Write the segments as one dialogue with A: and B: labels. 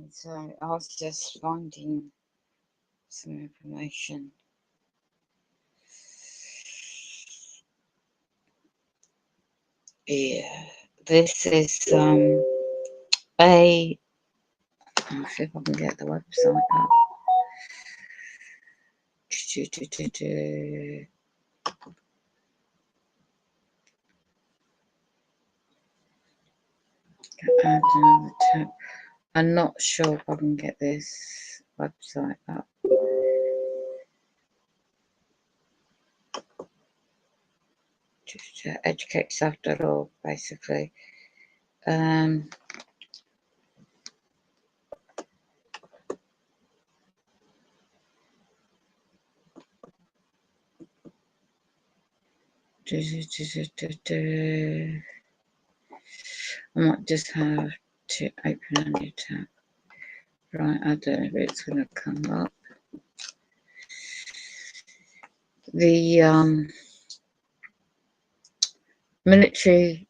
A: So I was just finding some information. Yeah, this is a. I'll see if I can get the website up. Add another tab. I'm not sure if I can get this website up. Educateself.org, basically. I might just have to open a new tab. Right, I don't know if it's going to come up. The military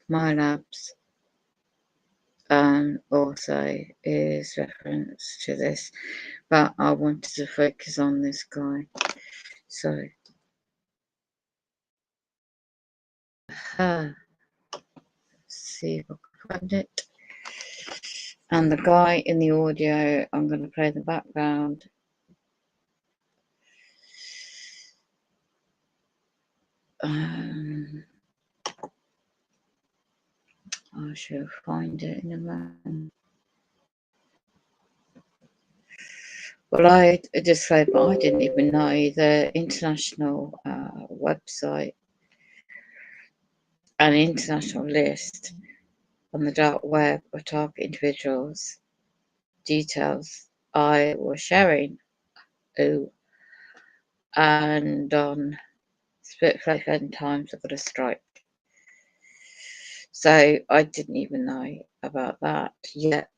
A: mailbs also is reference to this, but I wanted to focus on this guy. So, let's see if I can find it. And the guy in the audio, I'm going to play the background. I shall find it in a moment. Well, I just said, but I didn't even know the international website, an international list on the dark web of target individuals details I was sharing. And on split end times I got a strike. So I didn't even know about that, yet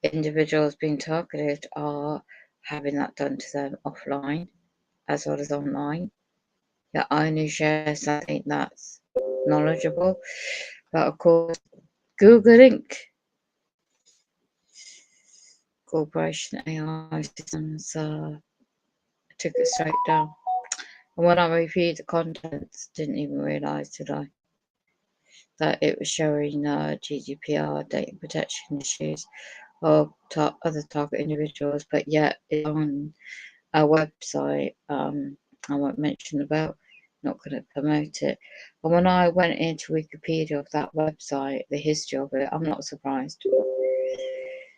A: individuals being targeted are having that done to them offline as well as online. Yeah, I only share something that's knowledgeable, but of course Google Inc. Corporation AI systems took it straight down. And when I reviewed the contents, didn't even realise, did I, that it was showing GDPR data protection issues of other target individuals, but yet it's on a website I won't mention about, not going to promote it. And when I went into Wikipedia of that website, the history of it, I'm not surprised.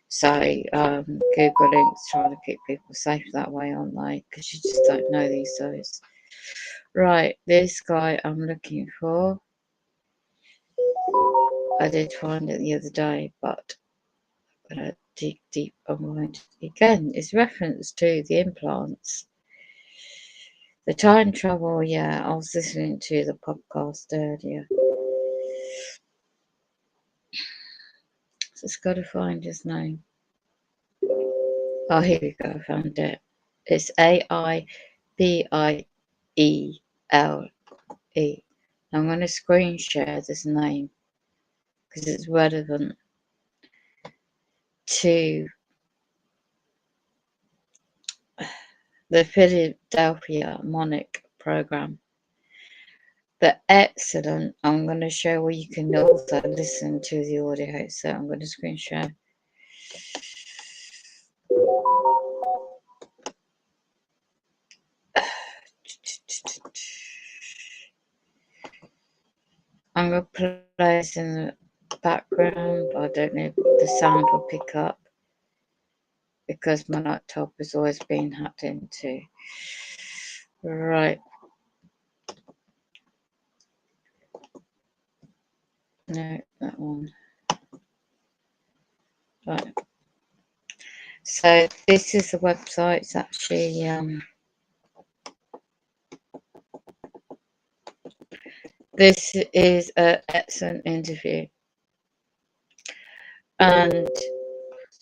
A: So Google Links trying to keep people safe that way, aren't they? Because you just don't know these days. Right, this guy I'm looking for. I did find it the other day, but I'm going to dig deep online. Again, it's reference to the implants. The time travel, yeah, I was listening to the podcast earlier. Just got to find his name. Oh, here we go, I found it. It's AIBIELE. I'm going to screen share this name because it's relevant to the Philadelphia Monarch program. The excellent, I'm going to show where you can also listen to the audio. So I'm going to screen share. I'm going to play this in the background. I don't know if the sound will pick up because my laptop is always being hacked into. Right. No, that one. Right. So this is the website. It's actually this is an excellent interview, and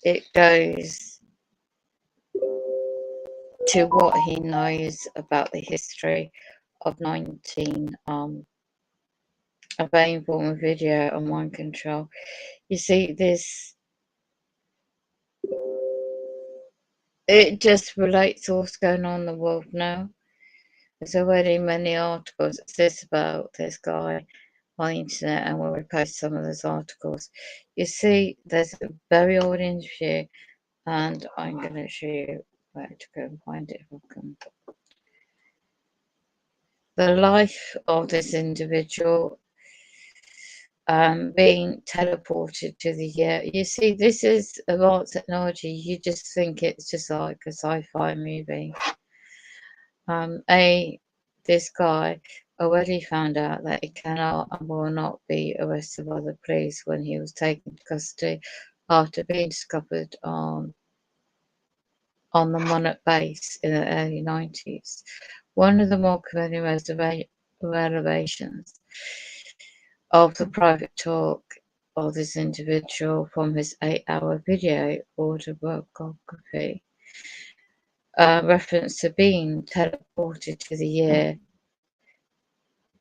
A: it goes to what he knows about the history of 19 a very informative video on mind control. You see, this It just relates to what's going on in the world now. There's already many articles that says about this guy on the internet, and we'll repost some of those articles. You see, there's a very old interview, and I'm going to show you where to go and find it if I can. The life of this individual being teleported to the year. You see, this is advanced technology. You just think it's just like a sci-fi movie. This guy already found out that he cannot and will not be arrested by the police when he was taken to custody after being discovered on the Monarch base in the early 90s. One of the more compelling revelations of the private talk of this individual from his 8-hour video autobiography reference to being teleported to the year,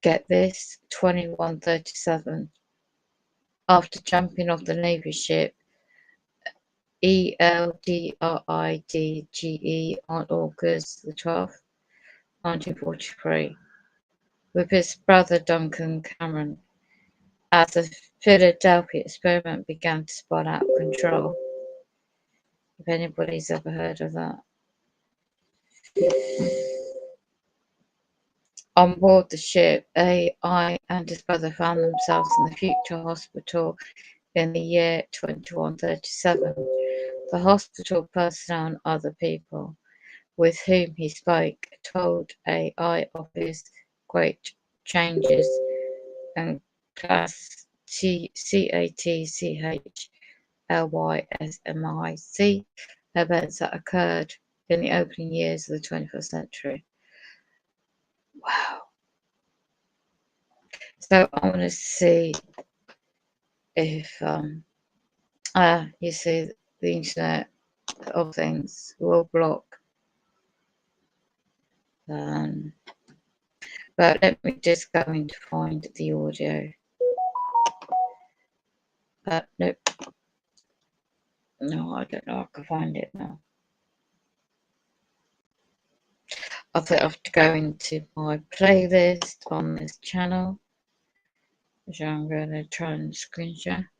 A: get this, 2137, after jumping off the Navy ship ELDRIDGE on August the 12th, 1943, with his brother Duncan Cameron, as the Philadelphia experiment began to spin out of control. If anybody's ever heard of that. On board the ship, AI and his brother found themselves in the future hospital in the year 2137. The hospital personnel and other people with whom he spoke told AI of his great changes and class CATCHLYSMIC events that occurred in the opening years of the 21st century. Wow. So I want to see if you see the Internet of Things will block. But let me just go in to find the audio. Nope. No, I don't know. I can find it now. I think I have to go into my playlist on this channel, which I'm going to try and screen share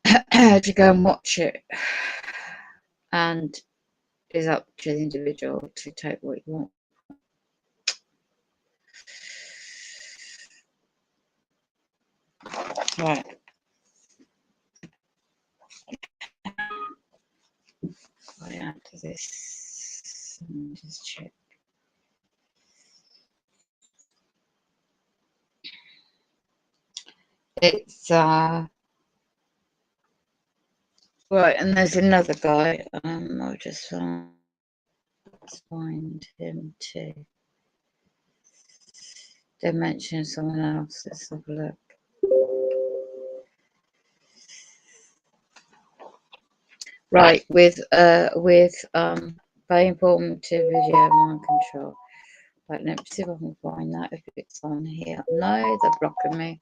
A: to go and watch it. And it's up to the individual to take what you want. Right. I add to this. Let me just check. It's right, and there's another guy. I'll just find him too. They mentioned someone else. Let's have a look. Right, with very informative video mind control. Right, let me see if I can find that, if it's on here. No, they're blocking me.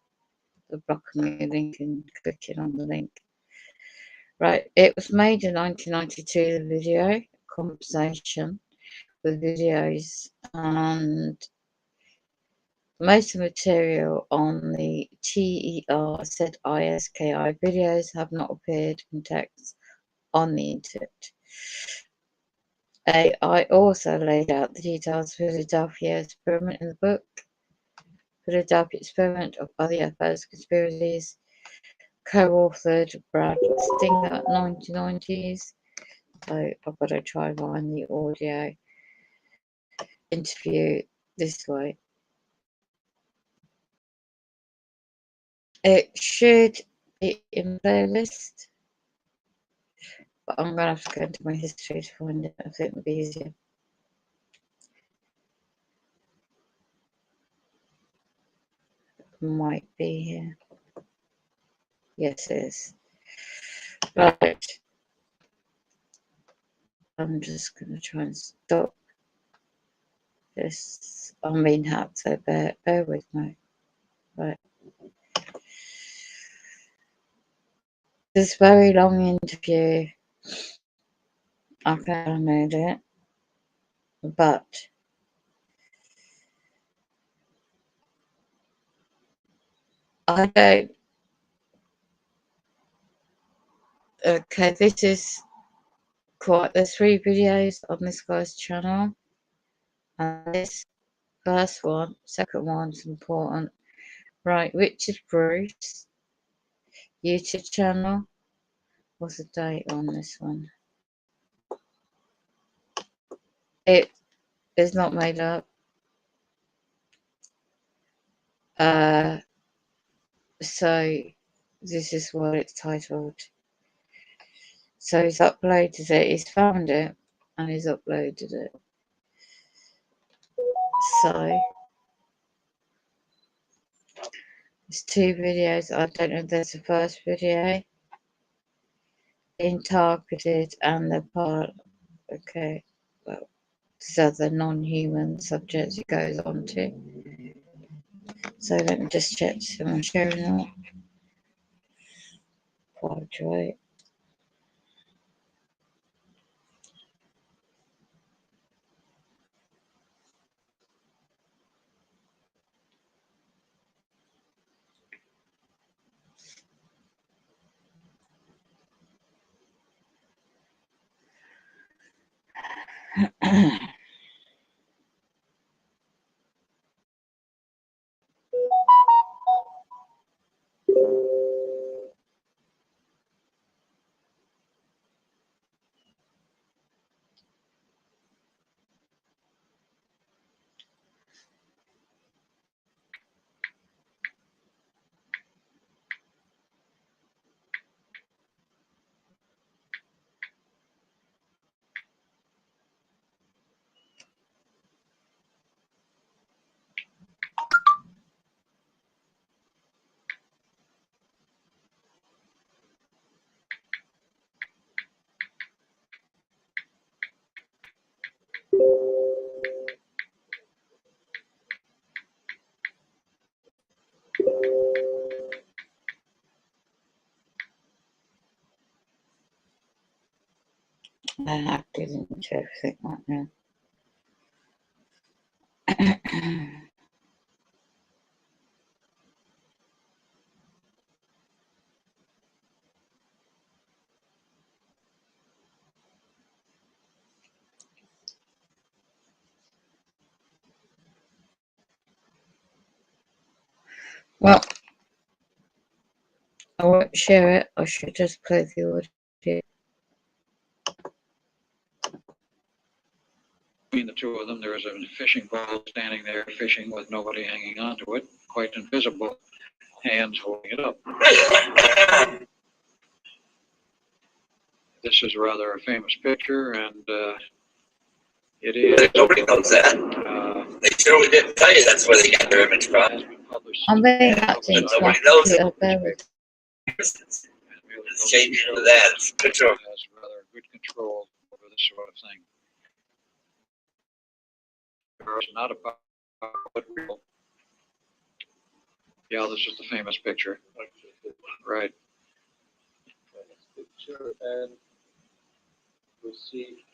A: They're blocking me linking, clicking on the link. Right, it was made in 1992, the video, conversation with videos, and most of the material on the TER-ZISKI videos have not appeared in text on the internet. I also laid out the details of the Philadelphia experiment in the book, Philadelphia Experiment of Other UFOs Conspiracies, co-authored Brad Stinger, 1990s. So I've got to try and find the audio interview this way. It should be in playlist, but I'm gonna have to go into my history to find it. I think it would be easier. It might be here. Yes, it is. Right. I'm just gonna try and stop this. I'm being hacked, so bear with me. Right. this very long interview. Okay, I made it, but I don't. Okay, this is quite. There's 3 videos on this guy's channel, and this first one, second one's important. Right, Richard Bruce YouTube channel. What's the date on this one? It is not made up. So this is what it's titled. So he's uploaded it. He's found it, and he's uploaded it. So there's 2 videos. I don't know if there's a first video being targeted, and the part. Okay, well, these are the non-human subjects it goes on to. So let me just check if I'm sharing that. Quite right. I hacked it into everything right now. Well, I won't share it. I should just play the audio.
B: Between the two of them, there is a fishing pole standing there fishing with nobody hanging onto it, quite invisible, hands holding it up. This is rather a famous picture, and it is.
C: Nobody knows that. They surely didn't tell you that's where they got their image from.
A: I'm being hacked into
C: Nobody knows it.
A: it.
C: It's changing to that. It's control.
B: Has rather good control over this sort of thing. It's not about but real. Yeah, this is the famous picture. Right.
D: Picture, and we see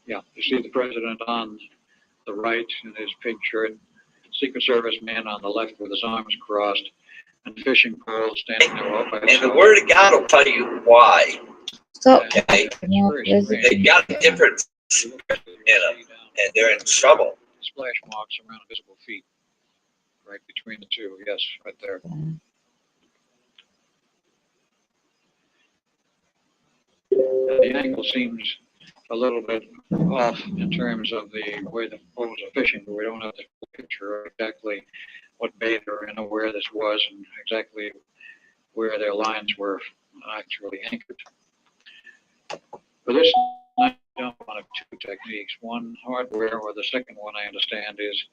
B: Yeah, you see the president on the right in his pink shirt, Secret Service man on the left with his arms crossed, and fishing pole standing there all by
C: And
B: itself.
C: the word of God will tell you why.
A: Stop.
C: Okay. They got different in them, and they're in trouble.
B: Splash marks around invisible feet, right between the two. Yes, right there. The angle seems a little bit off in terms of the way the poles are fishing, but we don't have the full picture of exactly what bay they're in or where this was and exactly where their lines were actually anchored. For this, I don't want two techniques. One, hardware, or the second one I understand is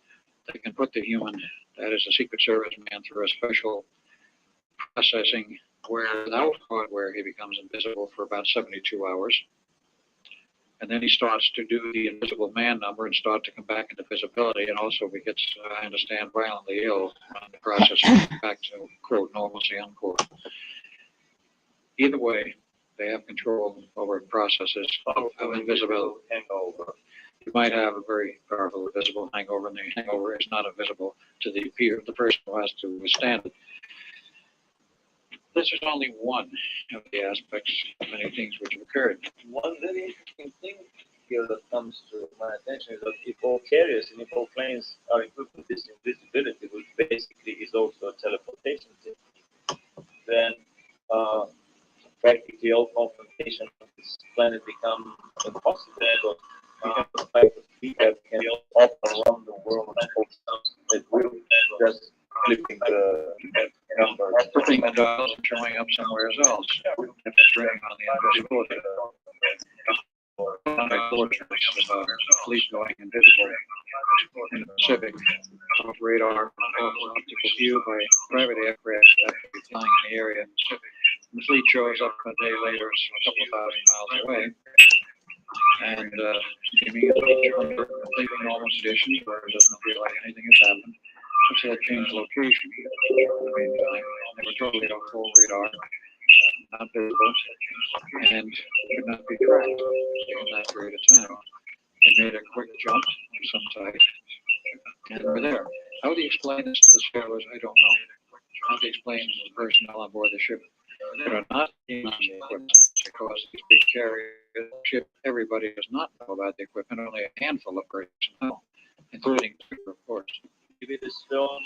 B: they can put the human, that is the Secret Service man, through a special processing where without hardware he becomes invisible for about 72 hours. And then he starts to do the invisible man number and start to come back into visibility. And also he gets, I understand, violently ill in the process of back to, quote, normalcy, unquote. Either way, they have control over processes of invisibility.
D: Hangover.
B: You might have a very powerful invisible hangover, and the hangover is not invisible to the person who has to withstand it. This is only one of the aspects of many things which have occurred.
D: One very interesting thing here that comes to my attention is that if all carriers and if all planes are equipped with this invisibility, which basically is also a teleportation technique, then practically all confrontation on this planet become impossible. Because the fact that we can off around the world it will just flipping the number.
B: Flipping the dials and showing up somewhere else. If it's running on the invisibility. Fleet going invisible in the Pacific, off radar, off optical view by private aircraft that could be flying in the area. And the fleet shows up a day later, a couple of thousand miles away, and beaming under completely normal conditions where it doesn't feel like anything has happened. So that changed location. In the meantime, they were totally off full radar, not visible, and could not be tracked in that period of time. They made a quick jump of some type, and we're there. How do you explain this to the sailors? I don't know. How do you explain to the personnel on board the ship that are not in on the equipment? Because these big carrier ship, everybody does not know about the equipment. Only a handful of persons know, including, of course.
D: Maybe this film,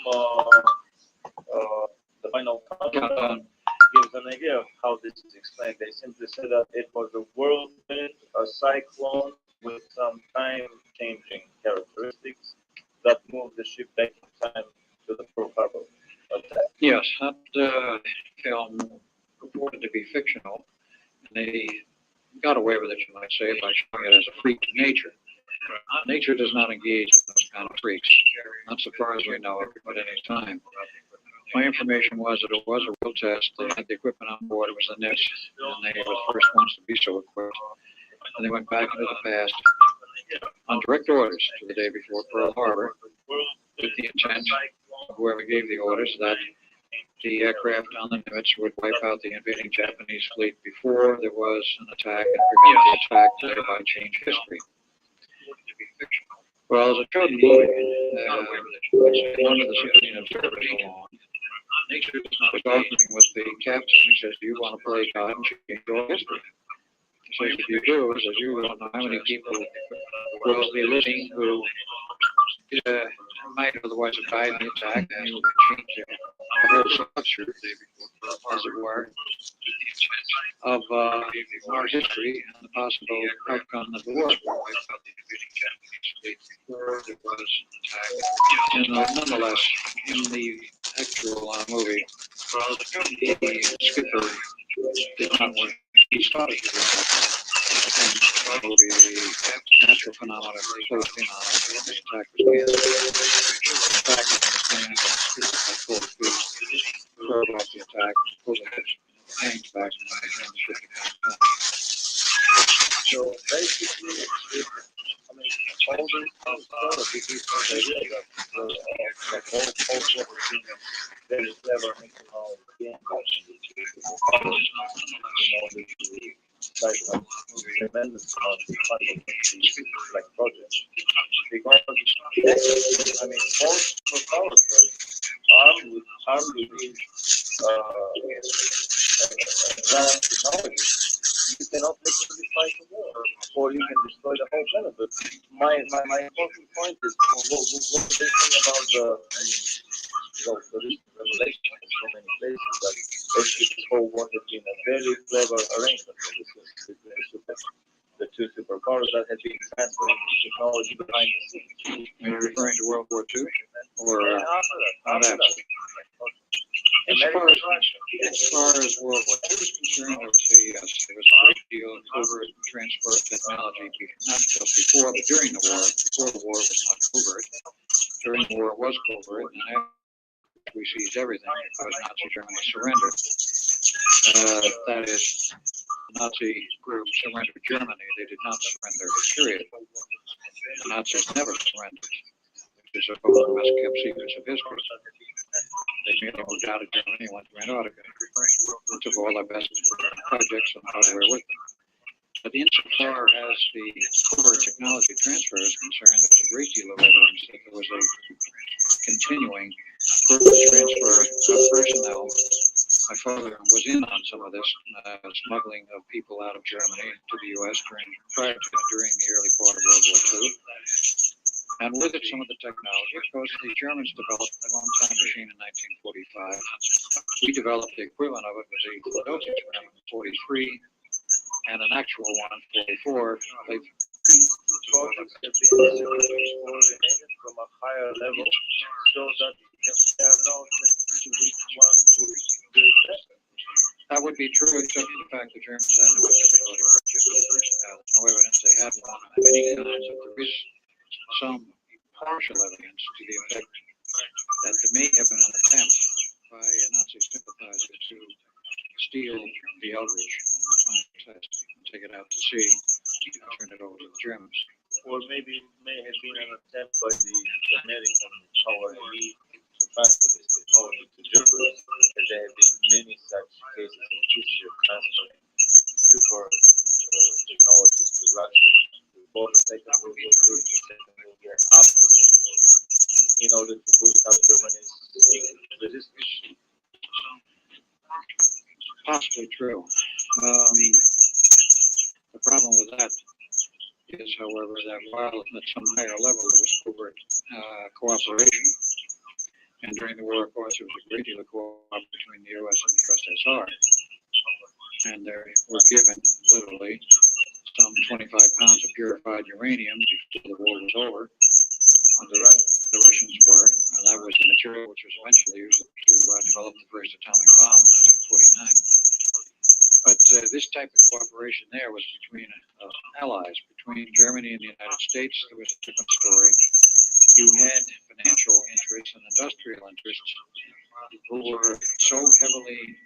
D: the final countdown, gives an idea of how this is explained. They simply said that it was a whirlwind, a cyclone with some time-changing characteristics that moved the ship back in time to the Pearl Harbor attack.
B: Yes, that film purported to be fictional, and they got away with it, you might say, by showing it as a freak of nature. Nature does not engage in those kind of freaks, not so far as we know at any time. My information was that it was a real test. They had the equipment on board. It was the NIST, and they were the first ones to be so equipped. And they went back into the past on direct orders to the day before Pearl Harbor with the intent of whoever gave the orders that the aircraft on the Nimitz would wipe out the invading Japanese fleet before there was an attack and prevent the attack, thereby change history. Well, as I showed in the movie, one of the civilian observers along, was arguing with the captain. He says, "Do you want to play God and change your history?" He says, "If you do," he says, "you don't know how many people will be living who might otherwise have died in the attack, and you will change the whole structure, as it were, of our history and the possible outcome of the war." And nonetheless, in the actual movie, the skipper did not want. He started to do that. And the natural phenomena closed in on him, and the attack was canceled. Back in the plane, like 40 feet, curved off the attack, pulled the hangs back, and turned the ship to come.
D: So basically, I mean, all these idea that whole there is never anything wrong again. Like tremendous amount of funding like projects. Because I mean most superpowers are armed with these advanced technology. You cannot literally fight the war, or you can destroy the whole planet. But my important point is what they think about the recent revelation in so many places that basically this whole war has been a very clever arrangement between the two superpowers that have been transferring technology behind the scenes.
B: Are you referring to World War II? Or
D: after that.
B: As far as World War II is concerned, I would say yes. There was a great deal of covert transfer of technology, not just before, but during the war. Before the war was not covert. During the war it was covert, and after we seized everything because Nazi Germany surrendered. That is, the Nazi group surrendered Germany. They did not surrender, period. The Nazis never surrendered, which is one of the best kept secrets of history. They merely moved out of Germany and went to Antarctica. They took all their best projects and got away with them. But insofar as the covert technology transfer is concerned, there's a great deal of evidence that there was a continuing covert transfer of personnel. My father was in on some of this smuggling of people out of Germany to the U.S. during the early part of World War II. And with it, some of the technology. Of course, the Germans developed their own time machine in 1945. We developed the equivalent of it with the Philadelphia experiment in 43, and an actual one in 44.
D: Projects have been coordinated from a higher level so that they are not to which one to do it better.
B: That would be true, except for the fact the Germans had no instability project. No evidence they had one of any kind, but there is some partial evidence to the effect that there may have been an attempt by Nazi sympathizers to steal the Eldridge in the final test and take it out to sea and turn it over to the Germans.
D: Or maybe it may have been an attempt by the American power elite to transfer this technology to Germany, as there have been many such cases in history of transferring super technologies to Russia, both the Second World War, during the Second World War, after the Second World War, in order to boost up Germany's resistance.
B: Possibly true. The problem with that is, however, that while at some higher level there was covert cooperation, and during the war, of course, there was a great deal of cooperation between the U.S. and the USSR, and they were given, literally, some 25 pounds of purified uranium before the war was over. The Russians were, and that was the material which was eventually used to develop the first atomic bomb in 1949. But this type of cooperation there was between allies, between Germany and the United States. There was a different story. You had financial interests and industrial interests who were so heavily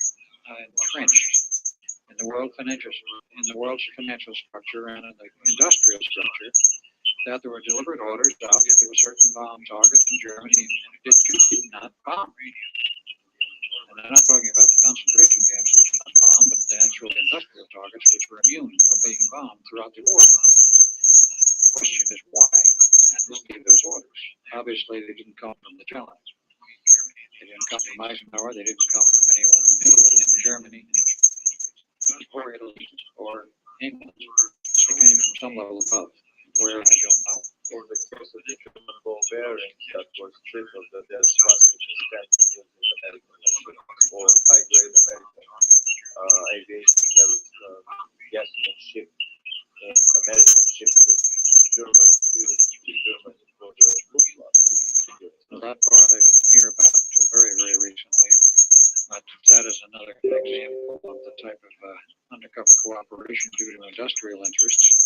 B: entrenched in the world's financial structure and in the industrial structure that there were deliberate orders out that there were certain bomb targets in Germany that you did not bomb. And they're not talking about the concentration camps that did not bomb, but the actual industrial targets which were immune from being bombed throughout the war. The question is why? And who gave those orders? Obviously, they didn't come from the Germans. They didn't come from Eisenhower. They didn't come from anyone in Germany or Italy or England. They came from some level above. Where, I don't know.
D: For the case of the German ball bearing that was tripled, that there's plastic stamps and used in American machine, or high-grade American aviation gasoline ship in American ships with German fuel to Germany for the Luftwaffe.
B: Well, that part I didn't hear about until very, very recently. But that is another example of the type of undercover cooperation due to industrial interests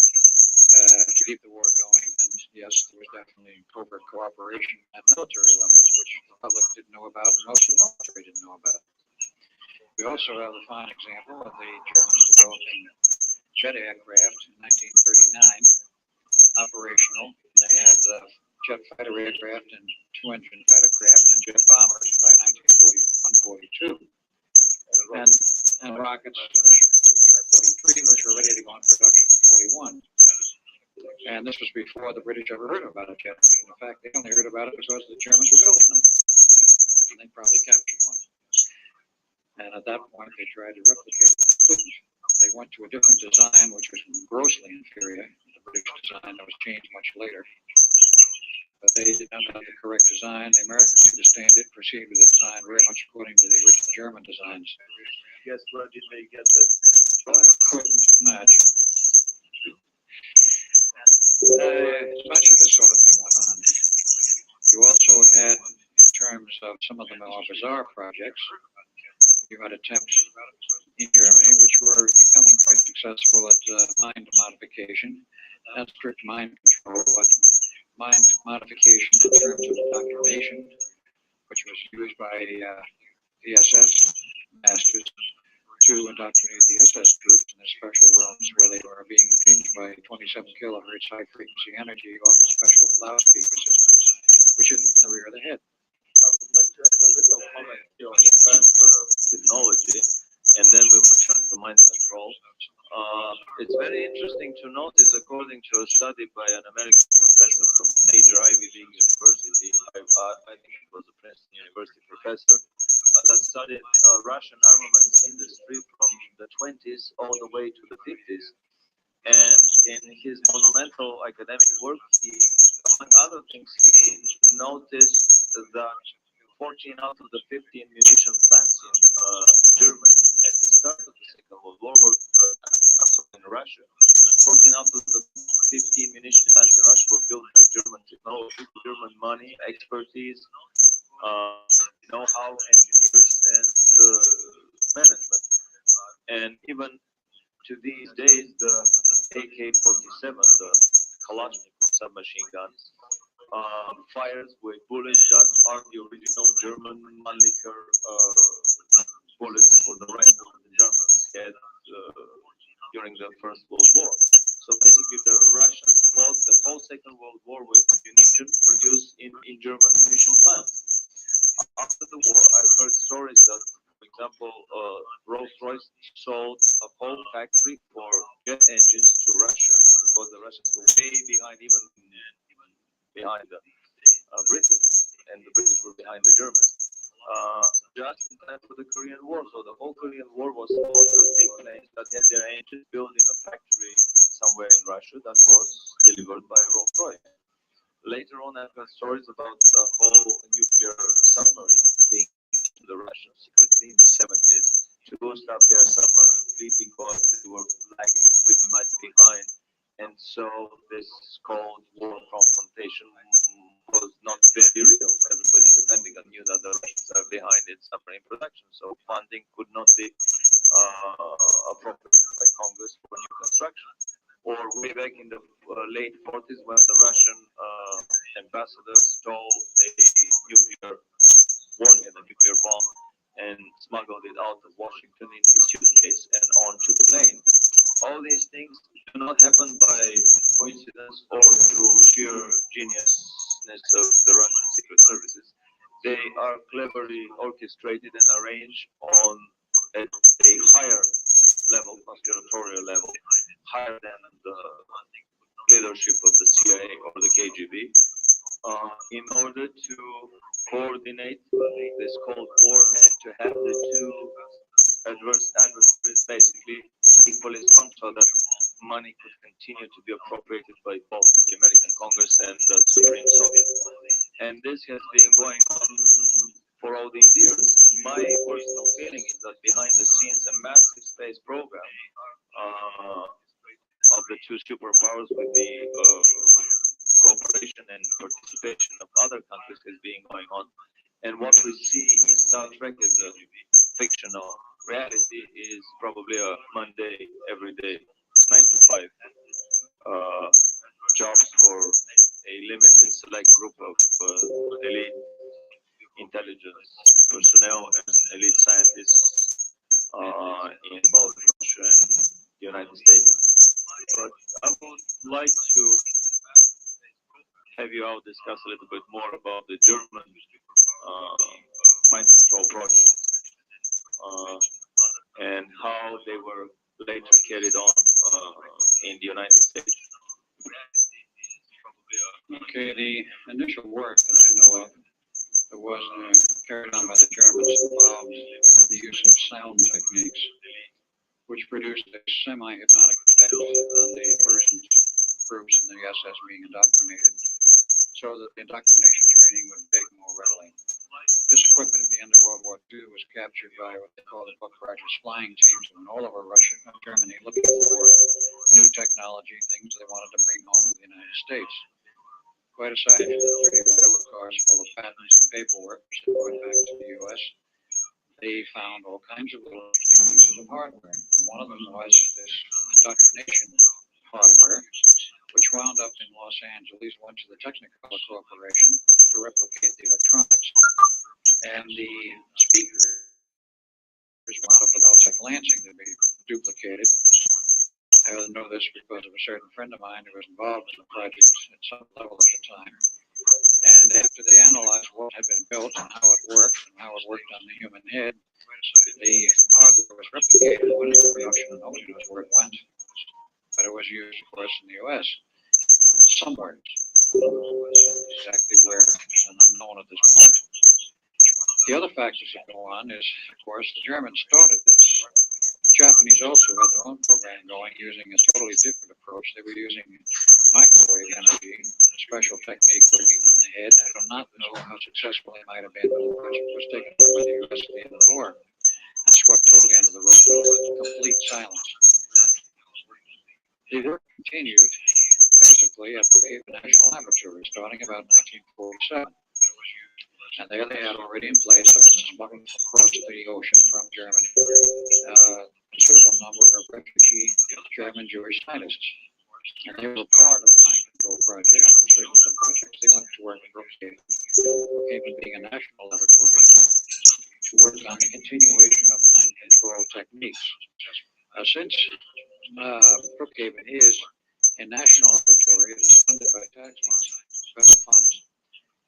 B: to keep the war going. And yes, there was definitely covert cooperation at military levels, which the public didn't know about and most of the military didn't know about. We also have a fine example of the Germans developing jet aircraft in 1939, operational. They had jet fighter aircraft and two-engine fighter craft and jet bombers by 1941-42. And rockets 43, which were ready to go in production in 41. And this was before the British ever heard about a jet engine. In fact, they only heard about it because the Germans were building them. And they probably captured one. And at that point, they tried to replicate it. They couldn't. They went to a different design, which was grossly inferior to the British design that was changed much later. But they did not have the correct design. The Americans understand it, proceeded with the design very much according to the original German designs.
D: Yes, where did they get the...
B: I couldn't imagine. Much of this sort of thing went on. You also had, in terms of some of the more bizarre projects, you had attempts in Germany which were becoming quite successful at mind modification, not strict mind control, but mind modification in terms of indoctrination, which was used by the SS masters to indoctrinate the SS troops in the special rooms where they were being pinged by 27 kilohertz high frequency energy off the special loudspeaker systems, which hit them in the rear of the head.
D: I would like to add a little comment here on the transfer of technology, and then we will turn to mind control. It's very interesting to notice, according to a study by an American professor from a major Ivy League university, I think it was a Princeton University professor, that studied Russian armaments industry from the 20s all the way to the 50s. And in his monumental academic work, he, among other things, he noticed that 14 out of the 15 munition plants in Germany at the start of the Second World War were in Russia. 14 out of the 15 munition plants in Russia were built by German technology, German money, expertise, know-how, engineers, and management. And even to these days, the AK-47, the Kalashnikov submachine gun, fires with bullets that are the original German Mannlicher bullets for the rifle the Germans had during the First World War. So basically, the Russians fought the whole Second World War with munition produced in German munition plants. After the war, I've heard stories that, for example, Rolls-Royce sold a whole factory for jet engines to Russia because the Russians were way behind, even behind the British, and the British were behind the Germans. Just in time for the Korean War. So the whole Korean War was fought with big planes that had their engines built in a factory somewhere in Russia that was delivered by Rolls-Royce. Later on, I've got stories about the whole nuclear submarine being to the Russians secretly in the 70s to boost up their submarine fleet because they were lagging pretty much behind. And so this Cold War confrontation was not very real. Everybody in the Pentagon knew that the Russians are behind in submarine production, so funding could not be appropriated by Congress for new construction. Or way back in the late 40s when the Russian ambassador stole a nuclear warhead, a nuclear bomb, and smuggled it out of Washington in his suitcase and onto the plane. All these things do not happen by coincidence or through sheer geniusness of the Russian secret services. They are cleverly orchestrated and arranged on a higher level, conspiratorial level, higher than the leadership of the CIA or the KGB, in order to coordinate this Cold War and to have the two adversaries basically equally strong so that money could continue to be appropriated by both the American Congress and the Supreme Soviet. And this has been going on for all these years. My personal feeling is that behind the scenes, a massive space program of the two superpowers with the cooperation and participation of other countries is being going on. And what we see in Star Trek as a fictional reality is probably a Monday, everyday, 9 to 5 jobs for a limited select group of elite intelligence personnel and elite scientists in both Russia and the United States. But I would like to have you all discuss a little bit more about the German mind control project and how they were later carried on in the United States.
B: Okay, the initial work that I know of that was carried on by the Germans involved the use of sound techniques, which produced a semi-hypnotic effect on the person's groups in the SS being indoctrinated, so that the indoctrination training would take more readily. This equipment at the end of World War II was captured by what they call the Book Rogers flying teams in all over Russia and Germany looking for new technology, things they wanted to bring home to the United States. Quite aside from the 30 railroad cars full of patents and paperwork going back to the U.S., they found all kinds of little interesting pieces of hardware. One of them was this indoctrination hardware, which wound up in Los Angeles, went to the Technicolor Corporation to replicate the electronics, and the speakers wound up without Project Lansing to be duplicated. I know this because of a certain friend of mine who was involved in the project at some level at the time. And after they analyzed what had been built and how it worked on the human head, the hardware was replicated and went into production, and nobody knows where it went. But it was used, of course, in the U.S. somewhere. Exactly where is an unknown at this point. The other factors that go on is, of course, the Germans started this. The Japanese also had their own program going using a totally different approach. They were using microwave energy, a special technique working on the head. I do not know how successful they might have been, but the project was taken over by the U.S. at the end of the war and swept totally under the rug with complete silence. The work continued, basically, at Brookhaven National Laboratory, starting about 1947. And there they had already in place, smuggled across the ocean from Germany, a considerable number of refugee German Jewish scientists. And they were part of the mind control project and certain other projects. They went to work in Brookhaven being a national laboratory, to work on the continuation of mind control techniques. Since Brookhaven is a national laboratory, it is funded by tax funds, federal funds.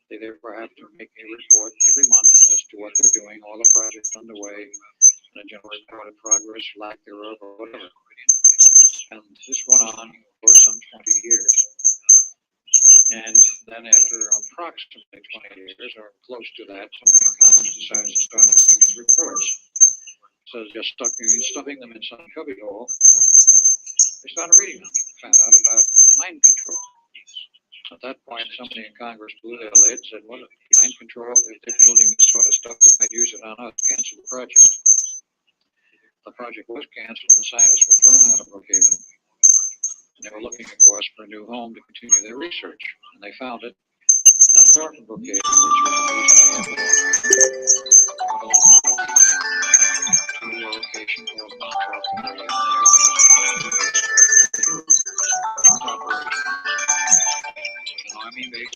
B: They therefore have to make a report every month as to what they're doing, all the projects underway, and a general report of progress, lack thereof, or whatever. And this went on for some 20 years. And then after approximately 20 years, or close to that, somebody in Congress decides to start doing these reports. So just stuffing them in some cubbyhole, they started reading them, found out about mind control. At that point, somebody in Congress blew their lid, said, "What, mind control? If they're building this sort of stuff, they might use it on us. Cancel the project." The project was canceled, and the scientists were thrown out of Brookhaven. They were looking, of course, for a new home to continue their research, and they found it not far from Brookhaven, which was a location called Montauk area. An army base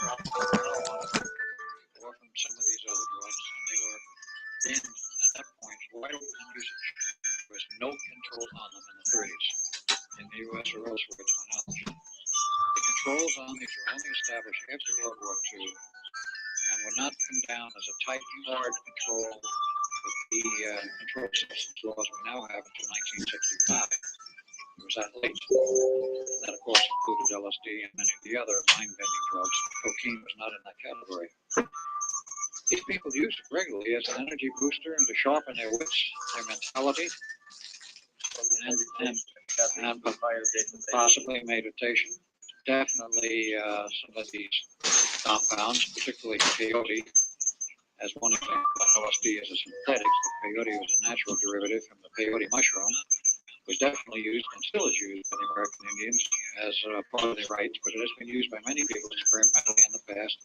B: or from some of these other drugs, and they were then, at that point, wide open usage. There was no control on them in the 30s in the U.S. or elsewhere, to my knowledge. The controls on these were only established after World War II and would not come down as a tight, hard control with the controlled substance laws we now have until 1965. It was that late. That, of course, included LSD and many of the other mind-bending drugs. Cocaine was not in that category. These people used it regularly as an energy booster and to sharpen their wits, their mentality, and possibly meditation. Definitely some of these compounds, particularly peyote, as one example. LSD is a synthetic, but peyote was a natural derivative from the peyote mushroom. Was definitely used and still is used by the American Indians as part of their rites, but it has been used by many people experimentally in the past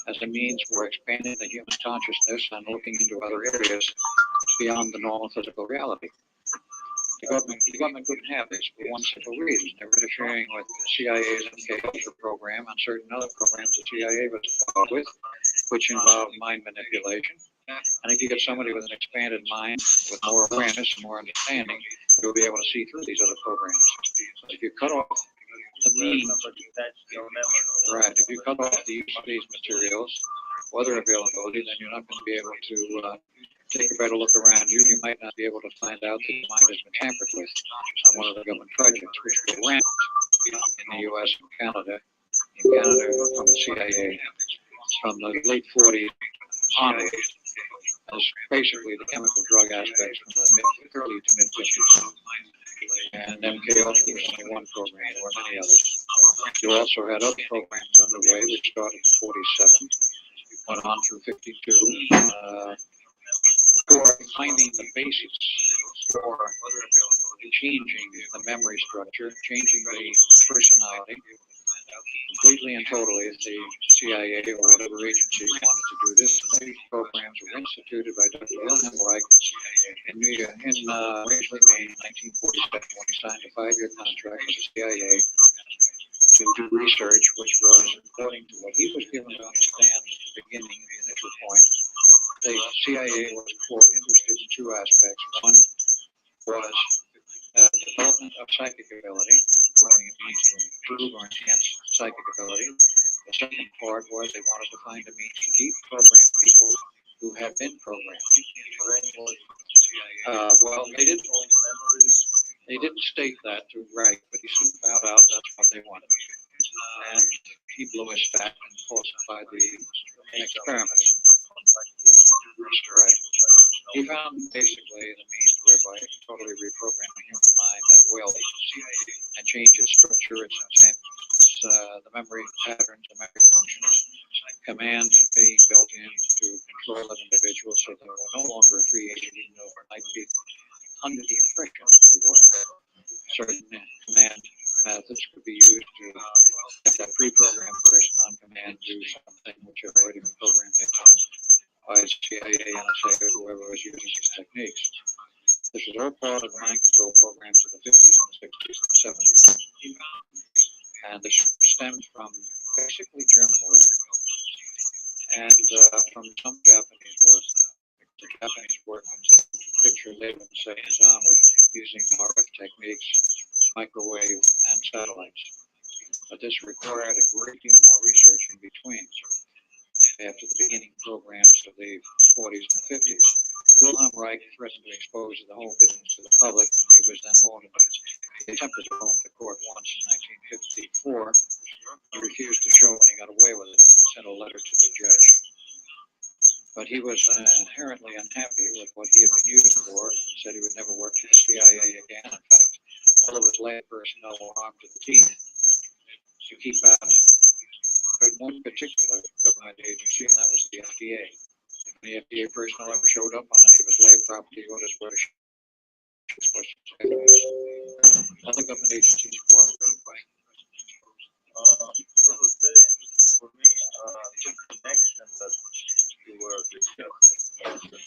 B: as a means for expanding the human consciousness and looking into other areas beyond the normal physical reality. The government couldn't have this for one simple reason. They were interfering with the CIA's MK Ultra program and certain other programs the CIA was involved with, which involved mind manipulation. And if you get somebody with an expanded mind, with more awareness and more understanding, you'll be able to see through these other programs. But if you cut off the means, right, if you cut off the use of these materials or their availability, then you're not going to be able to take a better look around you. You might not be able to find out that your mind has been tampered with on one of the government projects, which were rampant in the U.S. and Canada. In Canada, from the CIA, from the late 40s onward, as basically the chemical drug aspects from the early to mid 50s. And MK Ultra was only one program, there were many others. You also had other programs underway, which started in 47, went on through 52, for finding the basis for changing the memory structure, changing the personality, completely and totally if the CIA or whatever agency wanted to do this. And these programs were instituted by Dr. Wilhelm Reich in Rangeley, Maine, in 1947, when he signed a 5-year contract with the CIA to do research, which was, according to what he was given to understand at the beginning, the initial point, the CIA was, quote, interested in two aspects. One was development of psychic ability, learning it means to improve or enhance psychic ability. The second part was they wanted to find a means to deprogram people who had been programmed. Well, they didn't state that to Reich, but he soon found out that's what they wanted. And he blew his stack and falsified the experiments. Right. He found basically the means whereby you can totally reprogram the human mind that will and change its structure, its intent, the memory patterns, the memory functions, commands being built in to control that individual so they were no longer a free agent, even though it might be under the impression they were. Certain command methods could be used to have that pre-programmed person on command do something which had already been programmed into them by CIA, NSA, or whoever was using these techniques. This was all part of the mind control programs of the 50s and the 60s and the 70s. And this stems from basically German work and from some Japanese work. The Japanese work comes in to picture later and say on with using RF techniques, microwave, and satellites. But this required a great deal more research in between after the beginning programs of the 40s and 50s. Wilhelm Reich threatened to expose the whole business to the public, and he was then hauled into he attempted to haul him to court once in 1954. He refused to show when he got away with it. He sent a letter to the judge. But he was inherently unhappy with what he had been used for and said he would never work for the CIA again. In fact, all of his lab personnel were armed to the teeth to keep out one particular government agency, and that was the FDA. If the FDA personnel ever showed up on any of his lab property, orders were to other government agencies cooperated by.
D: It was very interesting for me, the connection that you were discussing between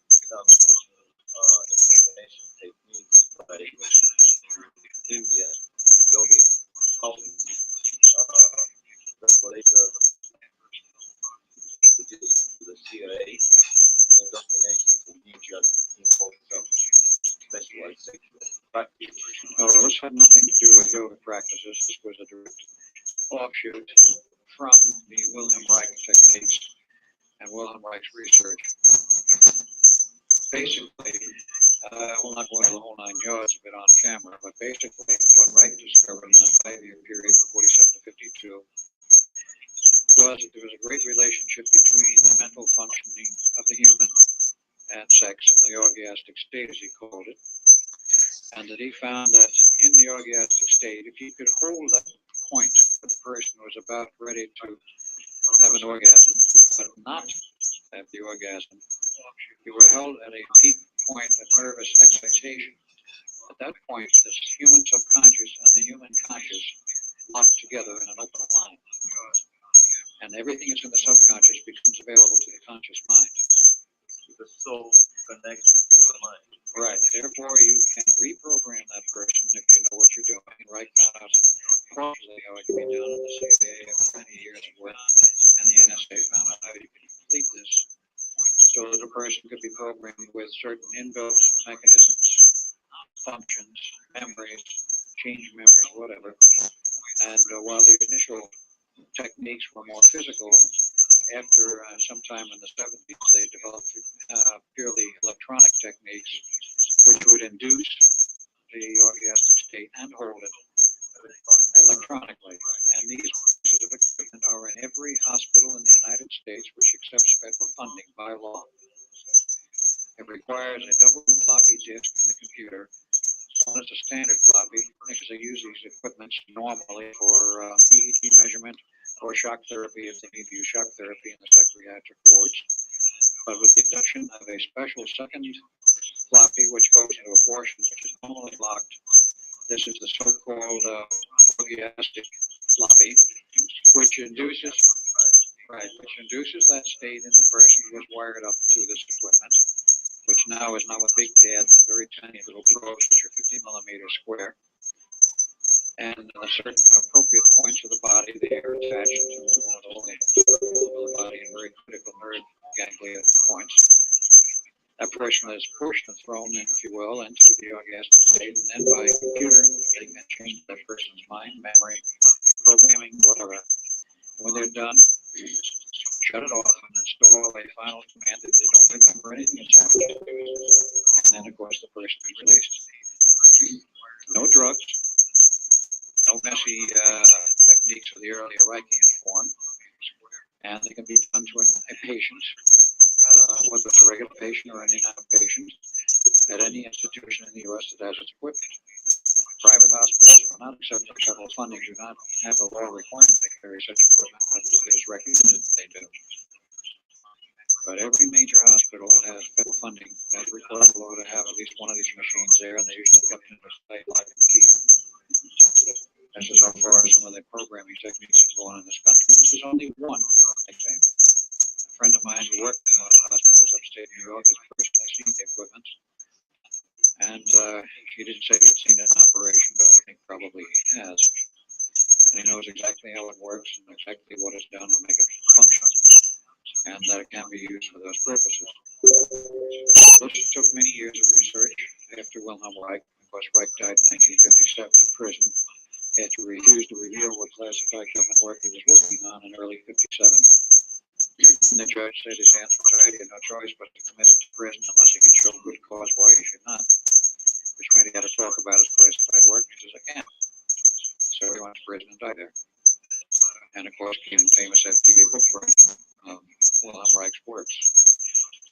D: some certain impersonation techniques by Indian yogi, that's what they
B: this had nothing to do with yoga practices. This was a direct offshoot from the Wilhelm Reich techniques and Wilhelm Reich's research. Basically, I will not go into the whole 9 yards of it on camera, but basically what Reich discovered in a 5-year period from 47 to 52 was that there was a great relationship between the mental functioning of the human and sex in the orgastic state, as he called it, and that he found that in the orgastic state, if you could hold that point where the person was about ready to have an orgasm, but not have the orgasm, you were held at a peak point of nervous excitation. At that point, the human subconscious and the human conscious lock together in an open line. And everything that's in the subconscious becomes available to the conscious mind.
D: The soul connects to the mind.
B: Right. Therefore, you can reprogram that person if you know what you're doing. Right. Found out partially how it can be done in the CIA after many years of work, and the NSA found out how you can complete this so that a person could be programmed with certain inbuilt mechanisms, functions, memories, change memories, whatever. And while the initial techniques were more physical, after sometime in the 70s, they developed purely electronic techniques which would induce the orgastic state and hold it electronically. And these pieces of equipment are in every hospital in the United States which accepts federal funding by law. It requires a double floppy disk in the computer. One is a standard floppy because they use these equipments normally for EEG measurement or shock therapy if they need to use shock therapy in the psychiatric wards. But with the addition of a special second floppy, which goes into a portion which is normally locked, this is the so-called orgastic floppy, which induces that state in the person who is wired up to this equipment, which now is not with big pads, but very tiny little probes, which are 50 millimeters square. And at certain appropriate points of the body, they are attached to one of the body and very critical nerve ganglia points. That person is pushed and thrown in, if you will, into the orgastic state, and then by computer, they can change that person's mind, memory, programming, whatever. When they're done, shut it off and install a final command that they don't remember anything that's happened. And then, of course, the person is released. No drugs. No messy techniques of the earlier Reichian form, and they can be done to a patient, whether it's a regular patient or an in-outpatient, at any institution in the U.S. that has its equipment. Private hospitals are not accepting federal funding, do not have a law requirement to carry such equipment, but it is recommended that they do. But every major hospital that has federal funding has required the law to have at least one of these machines there, and they're usually kept in a state lock and key. This is how far some of the programming techniques are going in this country. This is only one example. A friend of mine who worked in one of the hospitals upstate New York has personally seen the equipment. And he didn't say he had seen it in operation, but I think probably he has. And he knows exactly how it works and exactly what is done to make it function, and that it can be used for those purposes. This took many years of research after Wilhelm Reich. Of course, Reich died in 1957 in prison after he refused to reveal what classified government work he was working on in early 57. And the judge said his hands were tied. He had no choice but to commit him to prison unless he could show good cause why he should not, which meant he had to talk about his classified work. He says, I can't. So he went to prison and died there. And of course came the famous FDA book burning of Wilhelm Reich's works.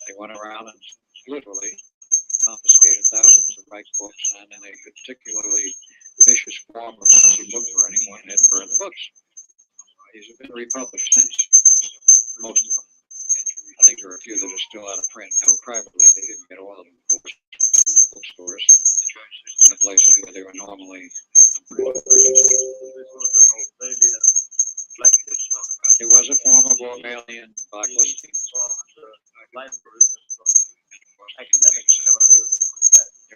B: They went around and literally confiscated thousands of Reich books, and in a particularly vicious form of Nazi book burning, one had burned the books. These have been republished since, most of them. I think there are a few that are still out of print now privately. They didn't get all of them in bookstores, in the places where they were normally purchased. It was a form of Orwellian blacklisting.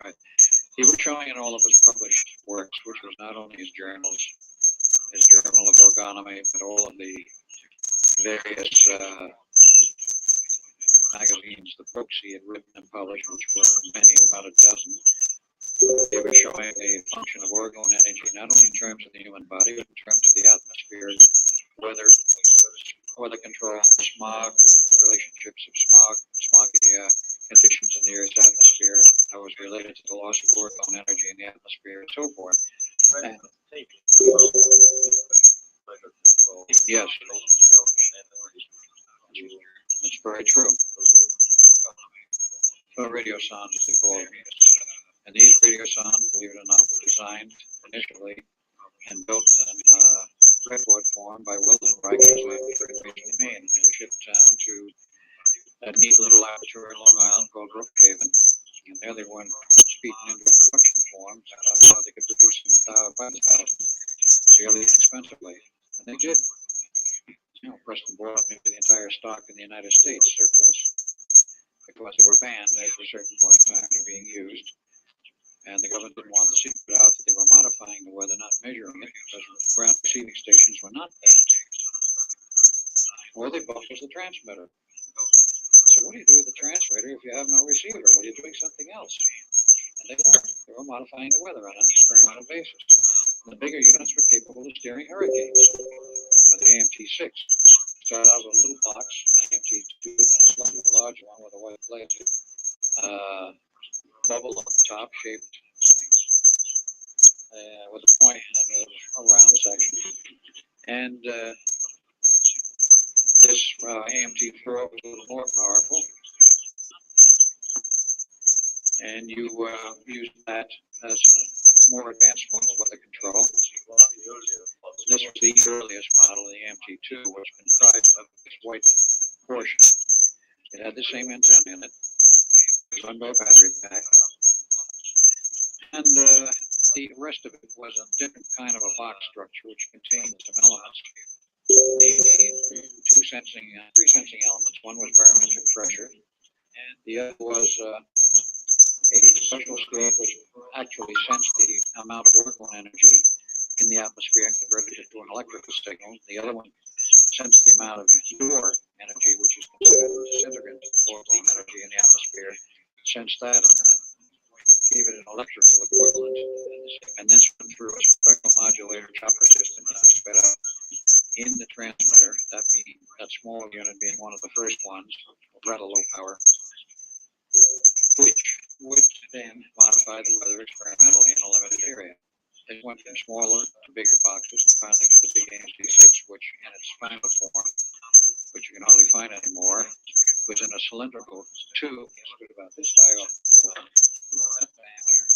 B: Right. He was showing in all of his published works, which was not only his journals, his Journal of Orgonomy, but all of the various magazines, the books he had written and published, which were many, about a dozen. They were showing the function of orgone energy, not only in terms of the human body, but in terms of the atmosphere, weather control, smog, the relationships of smoggy conditions in the Earth's atmosphere, how it was related to the loss of orgone energy in the atmosphere, and so forth. And, yes, that's very true. Radiosondes, as they call them. And these radiosondes, believe it or not, were designed initially and built in redwood form by Wildenreich in Maine. And they were shipped down to that neat little laboratory in Long Island called Brookhaven. And there they were beaten into production forms, and that's how they could produce them by the thousand, fairly inexpensively. And they did. You know, Preston bought maybe the entire stock in the United States surplus because they were banned at a certain point in time from being used. And the government didn't want the secret out that they were modifying the weather, not measuring it, because ground receiving stations were not built. Or they built as the transmitter. So what do you do with the transmitter if you have no receiver? Well, you're doing something else. And they were. They were modifying the weather on an experimental basis. And the bigger units were capable of steering hurricanes. The AMT-6 started out with a little box, an AMT-2, then a slightly larger one with a white plate. Bubble on the top, shaped with a point and a round section. And this AMT-4 was a little more powerful. And you use that as a more advanced form of weather control. This was the earliest model, the AMT-2, which comprised of this white portion. It had the same antenna in it. It was run by a battery pack. And the rest of it was a different kind of a box structure, which contained some elements. The three sensing elements. One was barometric pressure, and the other was a special state which actually sensed the amount of orgone energy in the atmosphere and converted it to an electrical signal. The other one sensed the amount of your energy, which is considered a disintegrant orgone energy in the atmosphere, sensed that and gave it an electrical equivalent, and then went through a spectral modulator chopper system that was fed up in the transmitter, that small unit being one of the first ones, rather low power, which would then modify the weather experimentally in a limited area. They went from smaller to bigger boxes and finally to the big AMT-6, which in its final form, which you can hardly find anymore, was in a cylindrical tube, stood about this high off that diameter,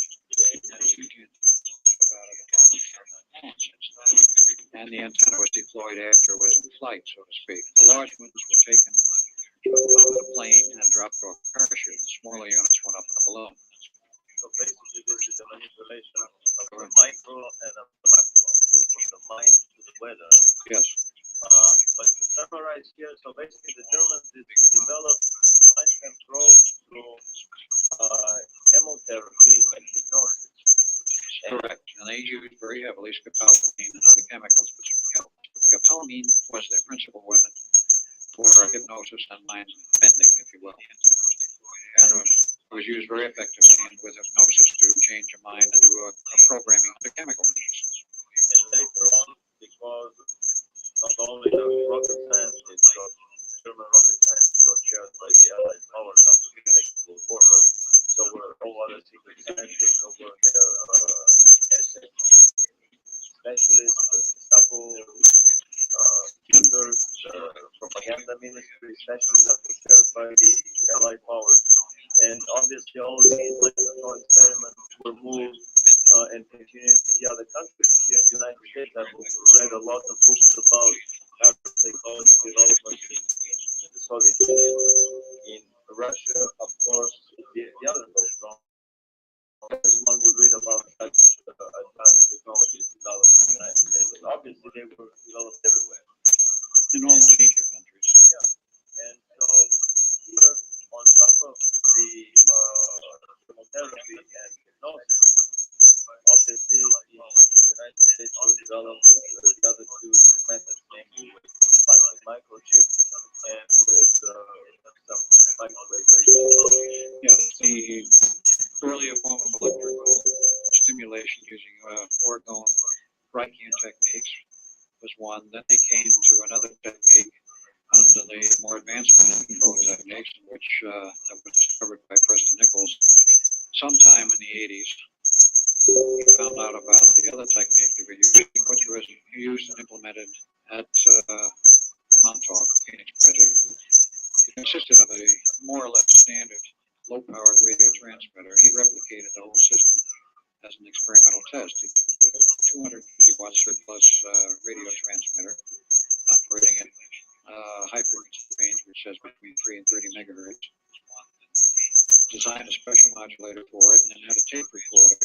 B: and the antenna was deployed after it was in flight, so to speak. The large ones were taken off the plane and dropped off parachute. The smaller units went up in a balloon.
D: So basically, this is a manipulation of a micro and a macro, from the mind to the weather.
B: Yes.
D: But to summarize here, so basically the Germans developed mind control through chemotherapy and hypnosis.
B: Correct. And they used very heavily scopolamine and other chemicals, but scopolamine was their principal weapon for hypnosis and mind bending, if you will. And it was used very effectively with hypnosis to change your mind and do a programming of the chemical means.
D: And later on, because not only the rocket scientists, German rocket scientists got shared by the Allied powers after the Second World War, but so were all other secret scientists, so were their SS specialists, Gestapo, propaganda ministry specialists that were shared by the Allied powers. And obviously all of these mind control experiments were moved and continued in the other countries. Here in the United States, I've read a lot of books about parapsychology development in the Soviet Union. In Russia, of course, the other goes wrong. One would read about such advanced technologies developed in the United States. But obviously, they were developed everywhere.
B: In all major countries.
D: Yeah. And so here, on top of the chemotherapy and hypnosis, obviously in the United States were developed the other two methods, namely with quantum microchips and with some microwave radiation.
B: Yes, the earlier form of electrical stimulation using orgone Reichian techniques was one. Then they came to another technique under the more advanced mind control techniques, which that was discovered by Preston Nichols sometime in the 80s. He found out about the other technique they were using, which was used and implemented at Montauk, Phoenix Project. It consisted of a more or less standard low-powered radio transmitter. He replicated the whole system as an experimental test. He took a 250 watt surplus radio transmitter operating at high frequency range, which says between 3 and 30 megahertz. Designed a special modulator for it, and then had a tape recorder,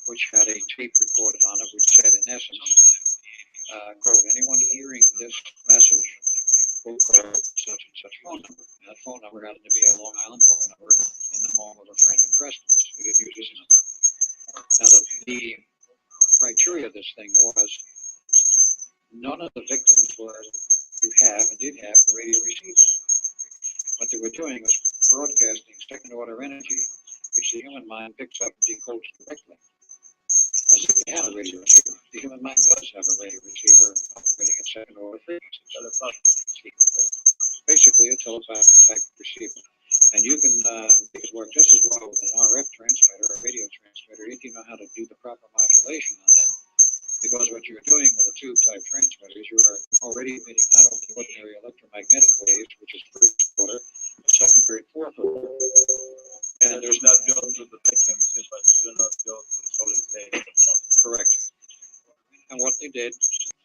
B: which had a tape recorded on it, which said, in essence, quote, anyone hearing this message will call such and such phone number. And that phone number happened to be a Long Island phone number in the home of a friend of Preston's. We didn't use his number. Now, the criteria of this thing was none of the victims were you have and did have a radio receiver. What they were doing was broadcasting second order energy, which the human mind picks up and decodes directly. As if you had a radio receiver. The human mind does have a radio receiver operating at second order frequencies. Basically a telepathic type receiver. And you can make it work just as well with an RF transmitter or radio transmitter if you know how to do the proper modulation on it. Because what you're doing with a tube type transmitter is you are already emitting not only ordinary electromagnetic waves, which is first order, but secondary, fourth order. And there's not built to the vacuum tube, but do not built to solid state. Correct. And what they did,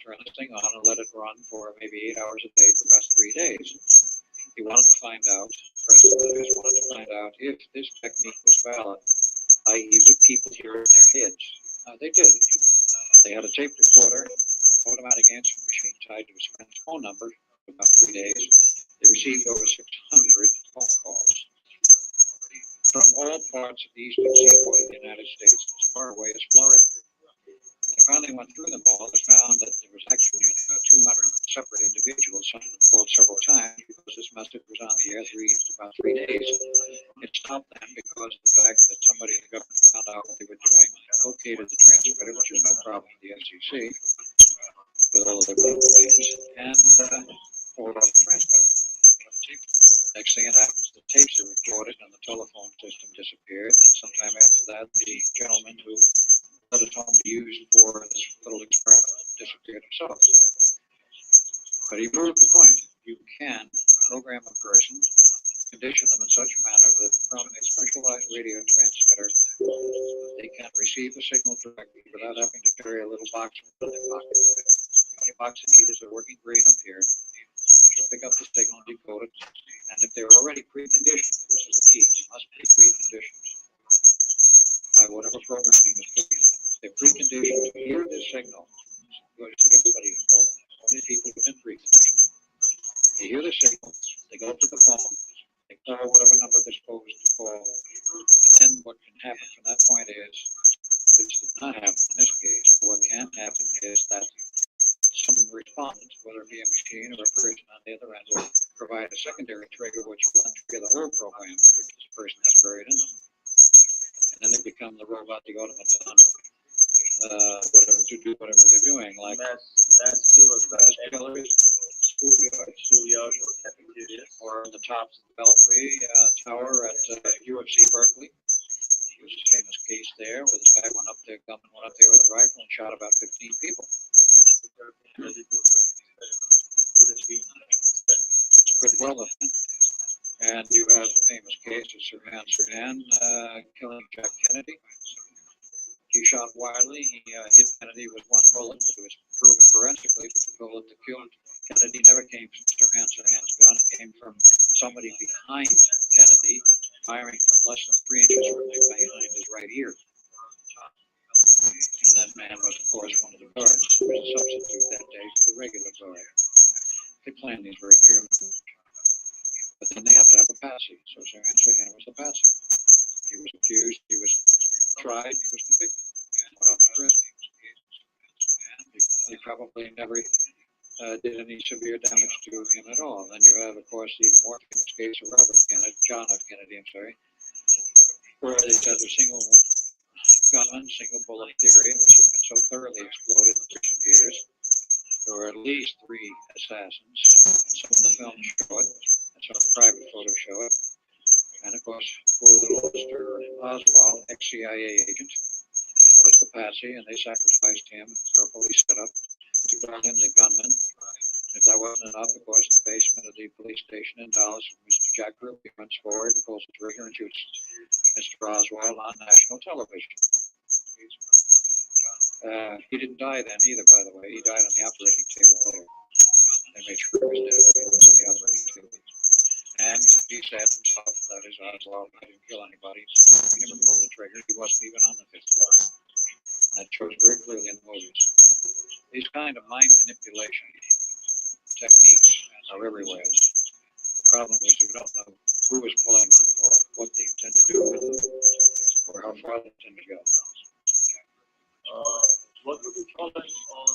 B: turn this thing on and let it run for maybe 8 hours a day for about 3 days. He wanted to find out, Preston wanted to find out if this technique was valid, i.e. would people hear it in their heads. They did. They had a tape recorder, automatic answering machine tied to his friend's phone number for about 3 days. They received over 600 phone calls from all parts of the eastern seaboard of the United States as far away as Florida. They finally went through them all and found that there was actually about 200 separate individuals. Someone called several times because this message was on the air about 3 days. It stopped them because of the fact that somebody in the government found out what they were doing, located the transmitter, which is no problem with the FCC, with all of their plans, and pulled off the transmitter. Next thing that happens, the tapes are recorded and the telephone system disappeared. And then sometime after that, the gentleman who let it home to use for this little experiment disappeared himself. But he proved the point. You can program a person, condition them in such a manner that from a specialized radio transmitter, they can receive the signal directly without having to carry a little box in their pocket. The only box they need is a working brain up here. They'll pick up the signal and decode it. And if they're already preconditioned, this is the key, they must be preconditioned by whatever programming is put in. They're preconditioned to hear this signal. You see, everybody is calling it. Only people who've been preconditioned. They hear the signal, they go up to the phone, they call whatever number they're supposed to call, and then what can happen from that point is, which did not happen in this case, but what can happen is that some respondent, whether it be a machine or a person on the other end, will provide a secondary trigger which will untrigger the whole program, which this person has buried in them. And then they become the robot, the automaton, whatever to do whatever they're doing, like mass killers, schoolyards, or on the tops of the Belfry Tower at UFC Berkeley. He was a famous case there where this guy went up there, gunman went up there with a rifle and shot about 15 people. Good well then. And you have the famous case of Sirhan killing Jack Kennedy. He shot wildly. He hit Kennedy with one bullet, but it was proven forensically that the bullet that killed Kennedy never came from Sirhan's gun. It came from somebody behind Kennedy, firing from less than 3 inches from behind his right ear. And that man was, of course, one of the guards. He was a substitute that day for the regular guard. They planned these very carefully. But then they have to have a patsy. So Sirhan was the patsy. He was accused, he was tried, he was convicted, and went off to prison. He probably never did any severe damage to him at all. Then you have, of course, the more famous case of John F. Kennedy, where they said a single gunman, single bullet theory, which has been so thoroughly exploded in recent years. There were at least 3 assassins. Some of the films show it, and some of the private photos show it. And of course, poor little Mr. Oswald, ex-CIA agent, was the patsy, and they sacrificed him for a police setup to call him the gunman. If that wasn't enough, of course, the basement of the police station in Dallas, Mr. Jack Ruby runs forward and pulls the trigger and shoots Mr. Oswald on national television. He didn't die then either, by the way. He died on the operating table later. They made sure he was dead on the operating table. And he said himself that his Oswald didn't kill anybody. He never pulled the trigger. He wasn't even on the 5th floor. And that shows very clearly in the movies. These kind of mind manipulation techniques are everywhere. The problem is you don't know who is pulling them or what they intend to do with them or how far they intend to go.
D: What would you comment on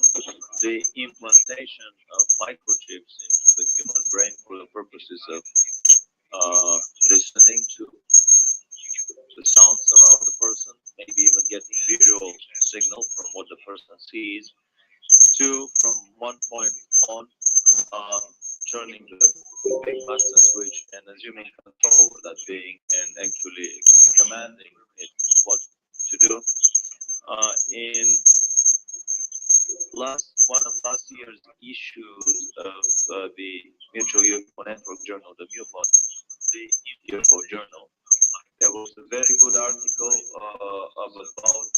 D: the implantation of microchips into the human brain for the purposes of listening to the sounds around the person, maybe even getting visual signal from what the person sees, to from one point on turning the big master switch and assuming control over that being and actually commanding it what to do. In one of last year's issues of the Mutual UFO Network journal, the UFO journal, there was a very good article of about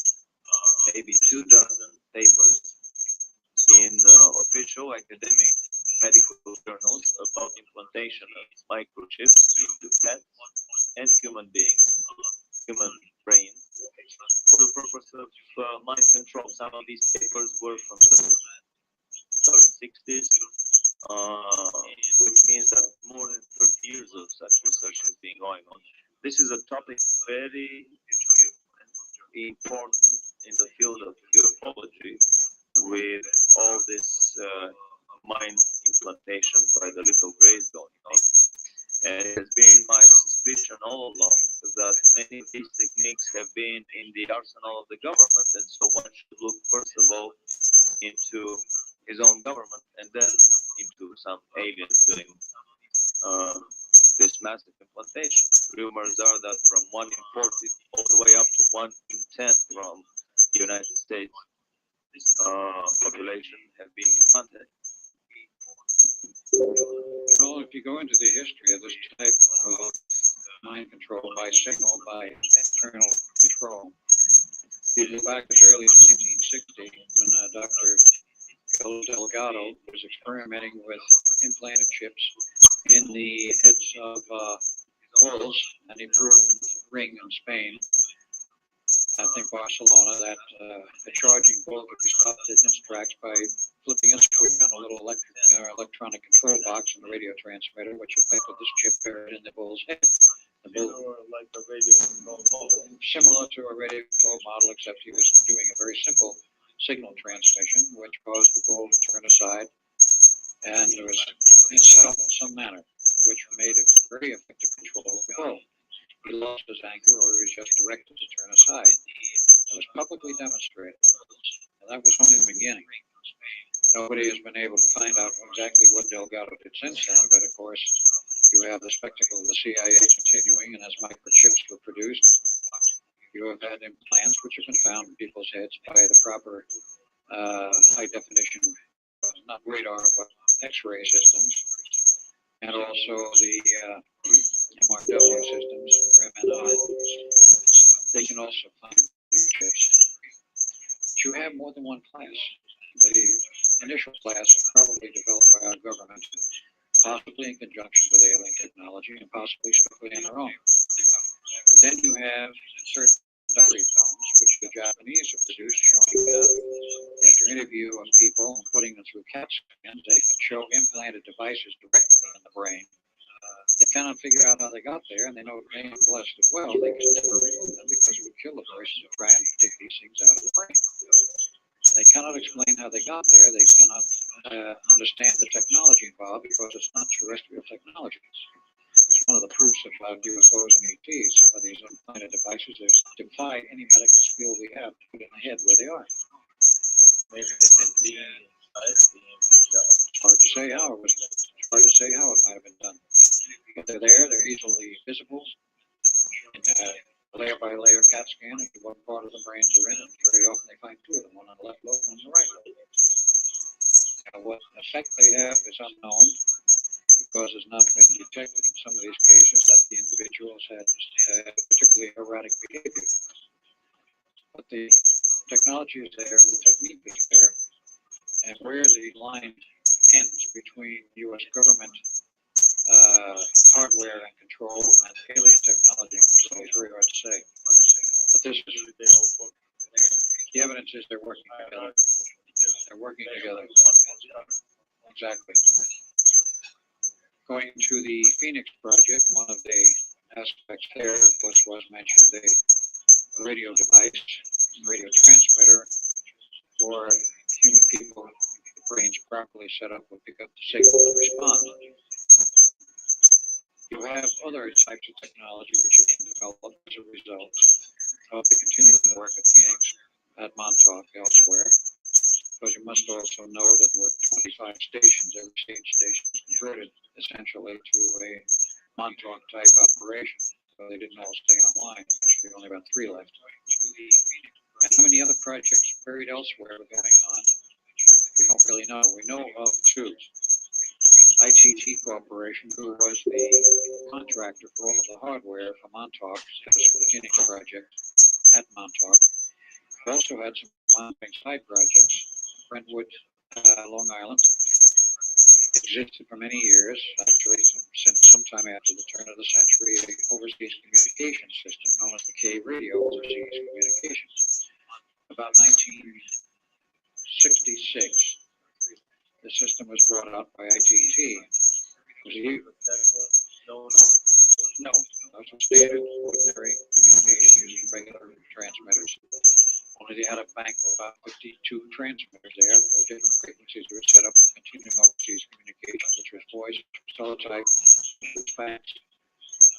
D: maybe 24 papers in official academic medical journals about implantation of microchips into pets and human beings, human brains, for the purpose of mind control. Some of these papers were from the early 60s, which means that more than 30 years of such research has been going on. This is a topic very important in the field of ufology, with all this mind implantation by the little grays going on. And it has been my suspicion all along that many of these techniques have been in the arsenal of the government, and so one should look first of all into his own government and then into some aliens doing this massive implantation. Rumors are that from 1 in 40 all the way up to 1 in 10 from the United States population have been implanted.
B: Well, if you go into the history of this type of mind control by signal, by internal control, you go back as early as 1960 when Dr. Delgado was experimenting with implanted chips in the heads of bulls, and he proved in Ring in Spain, I think Barcelona, that a charging bull could be stopped in its tracks by flipping a switch on a little electronic control box on the radio transmitter, which affected this chip buried in the bull's head. The bull,
D: like a radio control model.
B: similar to a radio control model, except he was doing a very simple signal transmission, which caused the bull to turn aside, and it was set in some manner, which made a very effective control of the bull. He lost his anchor, or he was just directed to turn aside. It was publicly demonstrated, and that was only the beginning. Nobody has been able to find out exactly what Delgado did since then, but of course, you have the spectacle of the CIA continuing, and as microchips were produced, you have had implants which have been found in people's heads by the proper high definition, not radar, but X-ray systems, and also the MRW systems, or MNI. They can also find these chips. But you have more than one class. The initial class was probably developed by our government, possibly in conjunction with alien technology, and possibly strictly on their own. But then you have certain documentary films, which the Japanese have produced, showing after interview of people and putting them through CAT scans, they can show implanted devices directly in the brain. They cannot figure out how they got there, and they know they are blessed as well. They can never remove them because it would kill the person to try and take these things out of the brain. They cannot explain how they got there. They cannot understand the technology involved because it's not terrestrial technology. It's one of the proofs about UFOs and ETs. Some of these implanted devices defy any medical skill we have to put in the head where they are.
D: Maybe they could be
B: It's hard to say how it was done. It's hard to say how it might have been done. But they're there. They're easily visible. In layer by layer CAT scan into what part of the brains are in, and very often they find two of them, one on the left lobe, one on the right lobe. What effect they have is unknown, because it's not been detected in some of these cases that the individuals had particularly erratic behavior. But the technology is there and the technique is there, and where the line ends between U.S. government hardware and control and alien technology and control is very hard to say. But this is, the evidence is they're working together. They're working together. Exactly. Going to the Phoenix project, one of the aspects there, of course, was mentioned the radio device, radio transmitter for human people. Brains properly set up will pick up the signal and respond. You have other types of technology which are being developed as a result of the continuing work at Phoenix, at Montauk, elsewhere. Because you must also know that there were 25 stations, every stage station converted essentially to a Montauk type operation. So they didn't all stay online. Actually, only about 3 left. And how many other projects buried elsewhere are going on? We don't really know. We know of 2. ITT Corporation, who was the contractor for all of the hardware for Montauk, that was for the Phoenix project at Montauk. We also had some ongoing side projects. Brentwood, Long Island, existed for many years, actually since sometime after the turn of the century, an overseas communication system known as the K Radio Overseas Communications. About 1966, the system was brought out by ITT. No, those were standard, ordinary communication using regular transmitters. Only they had a bank of about 52 transmitters there for different frequencies that were set up for continuing overseas communication, which was voice, teletype, fax,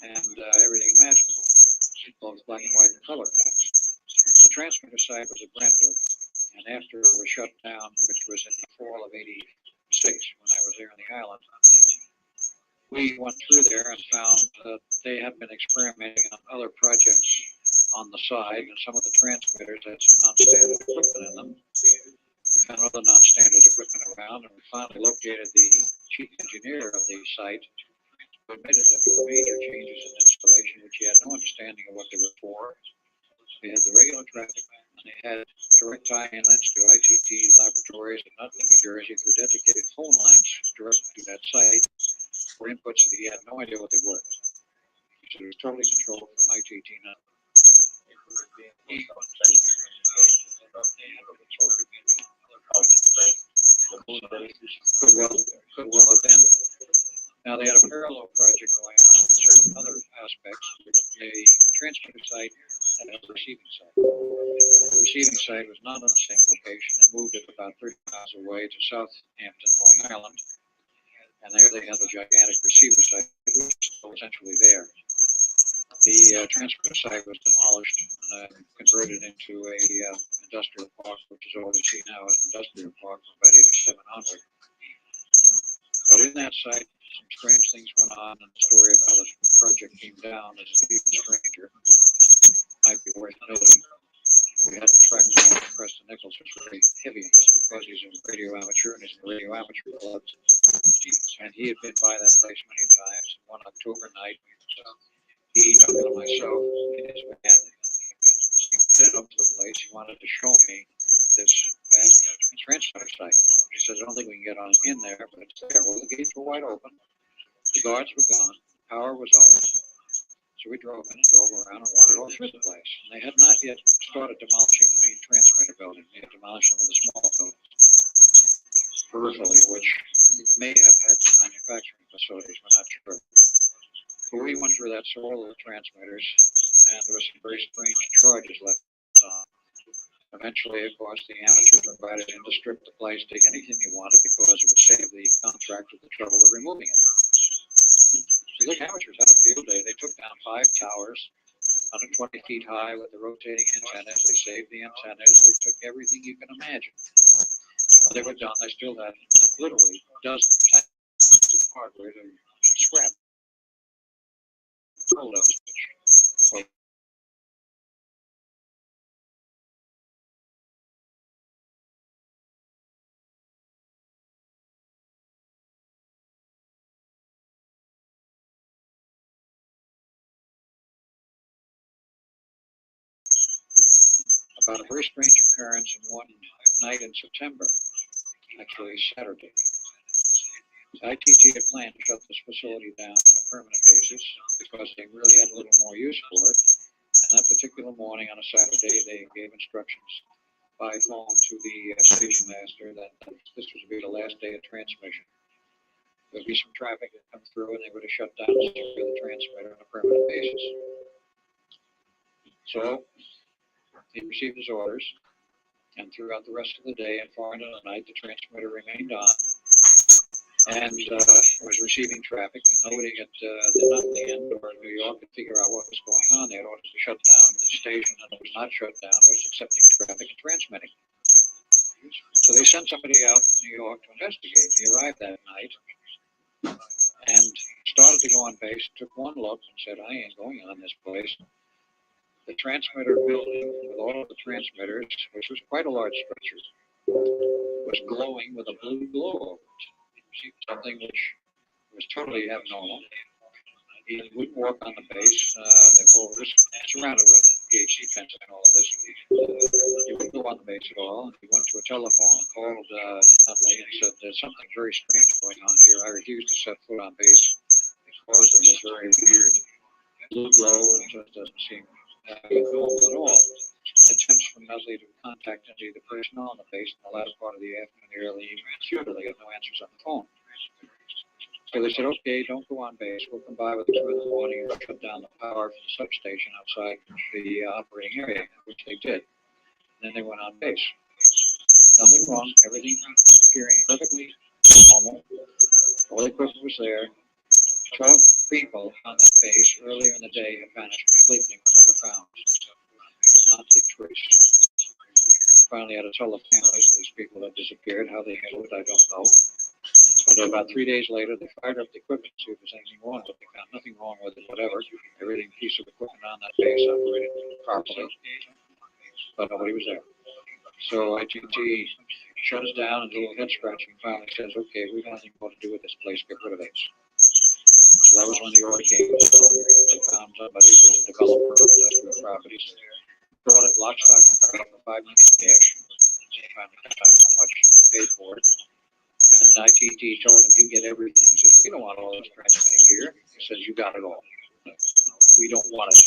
B: and everything imaginable, both black and white and color fax. The transmitter side was at Brentwood, and after it was shut down, which was in the fall of '86 when I was there on the island, we went through there and found that they had been experimenting on other projects on the side, and some of the transmitters had some non-standard equipment in them. We found other non-standard equipment around, and we finally located the chief engineer of the site, who admitted that there were major changes in installation, which he had no understanding of what they were for. They had the regular traffic, and they had direct tie-ins to ITT laboratories in Nutley, New Jersey, through dedicated phone lines direct to that site for inputs that he had no idea what they were. So it was totally controlled from ITT Nutley. Could well have been. Now they had a parallel project going on in certain other aspects. A transmitter site and a receiving site. The receiving site was not on the same location. They moved it about 30 miles away to Southampton, Long Island. And there they had the gigantic receiver site, which is still essentially there. The transmitter site was demolished and converted into a industrial park, which is all you see now, an industrial park from about 87 onward. But in that site, some strange things went on, and the story of how the project came down is even stranger. Might be worth noting. We had to track down Preston Nichols, who's very heavy in this because he's a radio amateur and he's in the radio amateur club. And he had been by that place many times. One October night, he, Duncan, and myself in his van, headed up to the place. He wanted to show me this vast transmitter site. He says, I don't think we can get on in there, but it's there. Well, the gates were wide open. The guards were gone. Power was off. So we drove in and drove around and wandered all through the place. And they had not yet started demolishing the main transmitter building. They had demolished some of the smaller buildings peripherally, which may have had some manufacturing facilities. We're not sure. But we went through that, saw all the transmitters, and there were some very strange charges left on. Eventually, of course, the amateurs were invited in to strip the place, take anything they wanted, because it would save the contractor the trouble of removing it. The amateurs had a towers, 120 feet high with the rotating antennas. They saved the antennas. They took everything you can imagine. When they were done, they still had literally dozens of hardware to scrap. About a very strange occurrence in one night in September, actually Saturday. ITT had planned to shut this facility down on a permanent basis because they really had a little more use for it. And that particular morning on a Saturday, they gave instructions by phone to the station master that this was to be the last day of transmission. There'd be some traffic that come through, and they would have shut down the transmitter on a permanent basis. So he received his orders, and throughout the rest of the day and far into the night, the transmitter remained on. And was receiving traffic, and nobody at the Nutland or New York could figure out what was going on. They had orders to shut down the station, and it was not shut down. It was accepting traffic and transmitting. So they sent somebody out from New York to investigate. He arrived that night and started to go on base, took one look and said, I ain't going on this place. The transmitter building with all of the transmitters, which was quite a large structure, was glowing with a blue glow over it. Something which was totally abnormal. He wouldn't walk on the base. The whole was surrounded with PhD fencing and all of this. He wouldn't go on the base at all. He went to a telephone and called Nutley and said, there's something very strange going on here. I refuse to set foot on base because of this very weird blue glow, and it just doesn't seem normal at all. Attempts from Nutley to contact any of the personnel on the base in the latter part of the afternoon, the early evening, futilely, had no answers on the phone. So they said, okay, don't go on base. We'll come by with the crew in the morning and shut down the power from the substation outside the operating area, which they did. And then they went on base. Nothing wrong, everything appearing perfectly normal. All the equipment was there. 12 people on that base earlier in the day had vanished completely, were never found. Not a trace. I finally had to tell the families of these people that disappeared. How they handled it, I don't know. But about 3 days later, they fired up the equipment to see if there's anything wrong with it. They found nothing wrong with it, whatever. Every piece of equipment on that base operated properly, but nobody was there. So ITT shuts down and a little head scratching finally says, okay, we don't have anything more to do with this place, get rid of it. So that was when the order came. They found somebody who was a developer of industrial properties, brought it lock, stock, and barrel for $5 million cash. They finally found out how much they paid for it. And ITT told him, you get everything. He says, we don't want all this transmitting gear. He says, you got it all. We don't want it.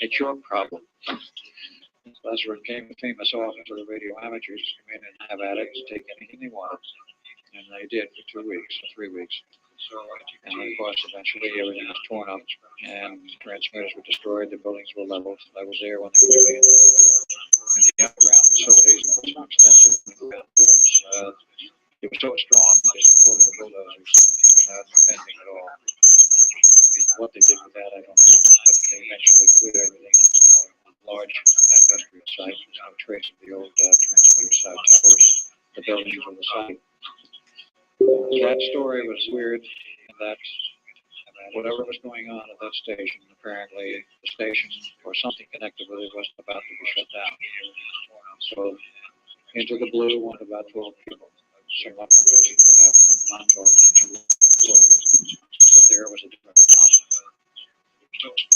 B: It's your problem. That's where it came, the famous office of the radio amateurs to come in and have at it and take anything they wanted. And they did for 2 weeks or 3 weeks. And of course, eventually everything was torn up and transmitters were destroyed. The buildings were leveled. I was there when they were doing it. And the underground facilities were so extensive underground rooms. It was so strong that they supported the bulldozers without bending at all. What they did with that, I don't know. But they eventually cleared everything. It's now a large industrial site. There's no trace of the old transmitter side towers. The buildings on the site. That story was weird in that whatever was going on at that station, apparently the station or something connected with it wasn't about to be shut down. So into the blue went about 12 people. Somewhat amazing what happened in Montauk. But there was a different phenomenon.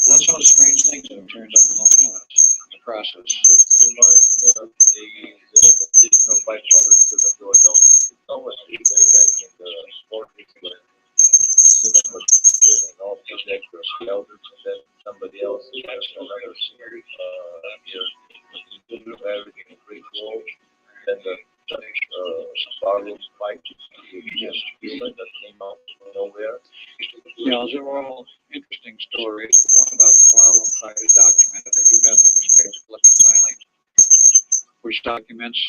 B: That's all the strange things that have turned up in Long Island in the process.
D: This reminds me of the additional byproducts of the Philadelphia. It's almost way back in the 40s when human was doing all these extra elders and then somebody else has another series. Everything in Greek wall. Then the barroom fight against human that came out from nowhere.
B: Yeah, those are all interesting stories. The one about the barroom fight is documented. I do have the newspaper clipping finally, which documents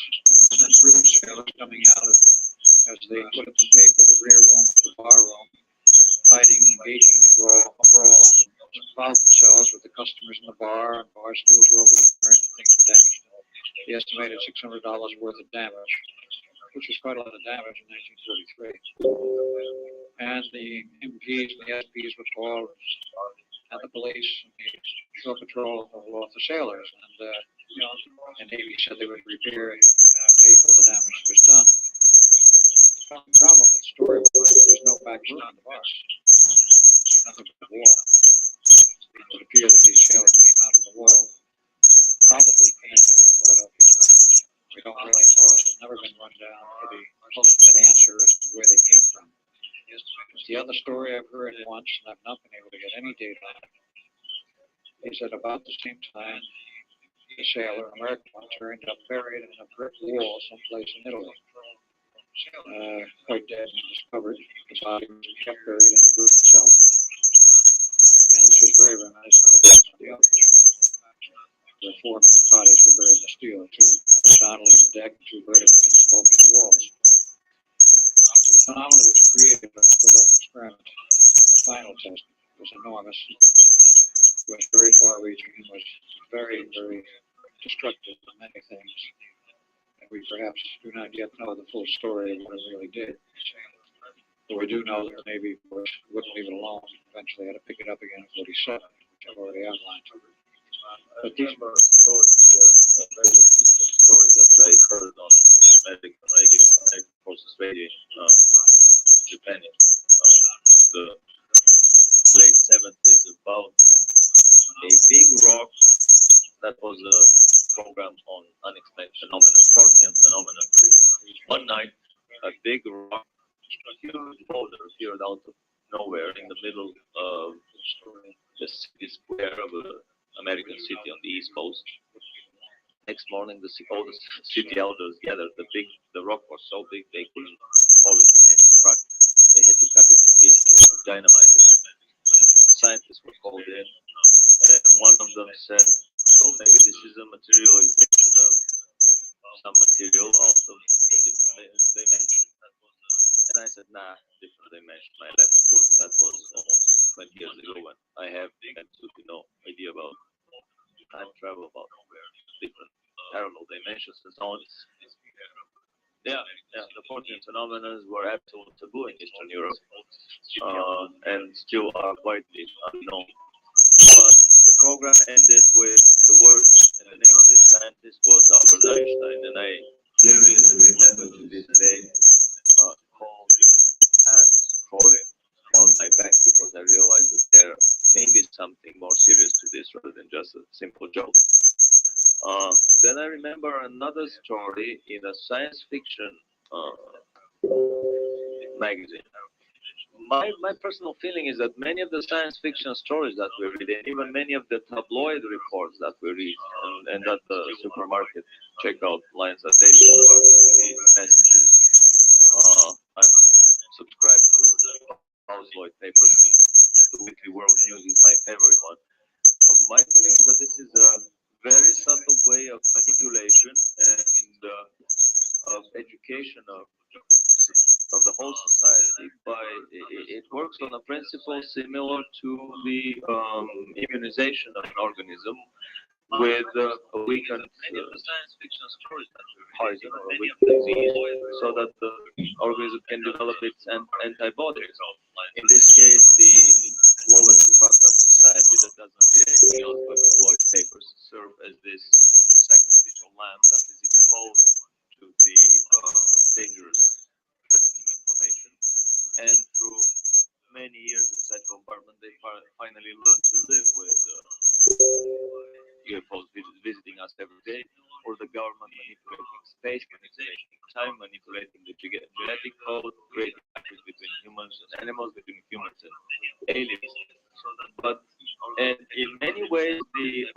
B: group sailors coming out of, as they put it in the paper, the rear room of the barroom, fighting and engaging in a brawl and involved themselves customers in the bar, and bar stools were overturned and things were damaged. He estimated $600 worth of damage, which was quite a lot of damage in 1943. And the MPs and the SPs were called, and the police and the shore patrol hauled off the sailors. And Navy said they would repair, pay for the damage that was done. The only problem with the story was there was no back room on the bus, nothing but the wall. It would appear that these sailors came out of the wall, probably connected with the Philadelphia experiment. We don't really know. It's never been run down for the ultimate answer as to where they came from. The other story I've heard once, and I've not been able to get any data on it, is that about the same time, a sailor, an American one, turned up buried in a brick wall someplace in Italy. Quite dead and discovered. The body was kept buried in the brick itself. And this was very reminiscent of the others. The four bodies were buried in the steel, two horizontally on the deck, and two vertically in smoking the walls. So the phenomenon that was created by the Philadelphia experiment, the final test, was enormous. It was very far-reaching and was very, very destructive of many things. And we perhaps do not yet know the full story of what it really did. But we do know that the Navy, of course, wouldn't leave it alone. Eventually had to pick it up again in 47, which I've already outlined. But these were
D: stories here, a very interesting story that I heard on American radio, American Forces Radio, Japan, the late 70s, about a big rock that was a program on unexplained phenomena, Fortean phenomena. One night, a big rock, a huge boulder appeared out of nowhere in the middle of the city square of an American city on the East Coast. Next morning, all the city elders gathered. The rock was so big they couldn't haul it in a truck. They had to cut it in pieces or dynamite it. Scientists were called in, and one of them said, "Oh, maybe this is a materialization of some material out of a different dimension." And I said, "Nah, different dimension. I left school. That was almost 20 years ago when I have absolutely no idea about time travel, about different parallel dimensions and so on." Yeah, the Fortean phenomena were absolute taboo in Eastern Europe, and still are widely unknown. But the program ended with the words, and the name of this scientist was Albert Einstein, and I clearly remember to this day cold hands crawling down my back because I realized that there may be something more serious to this rather than just a simple joke. Then I remember another story in a science fiction magazine. My personal feeling is that many of the science fiction stories that we read, and even many of the tabloid reports that we read, and that the supermarket checkout lines are daily bombarded with these messages. I'm subscribed to the tabloid papers. The Weekly World News is my favorite one. My feeling is that this is a very subtle way of manipulation and of education of the whole society. It works on a principle similar to the immunization of an organism with a weakened poison or a weakened disease, so that the organism can develop its antibodies. In this case, the lowest strata of society that doesn't read anything else but tabloid papers serve as this sacrificial lamb that is exposed to the dangerous, threatening information. And through many years of such bombardment, they finally learn to live with UFOs visiting us every day, or the government manipulating space, manipulating time, manipulating the genetic code, creating conflicts between humans and animals, between humans and aliens. And in many ways, the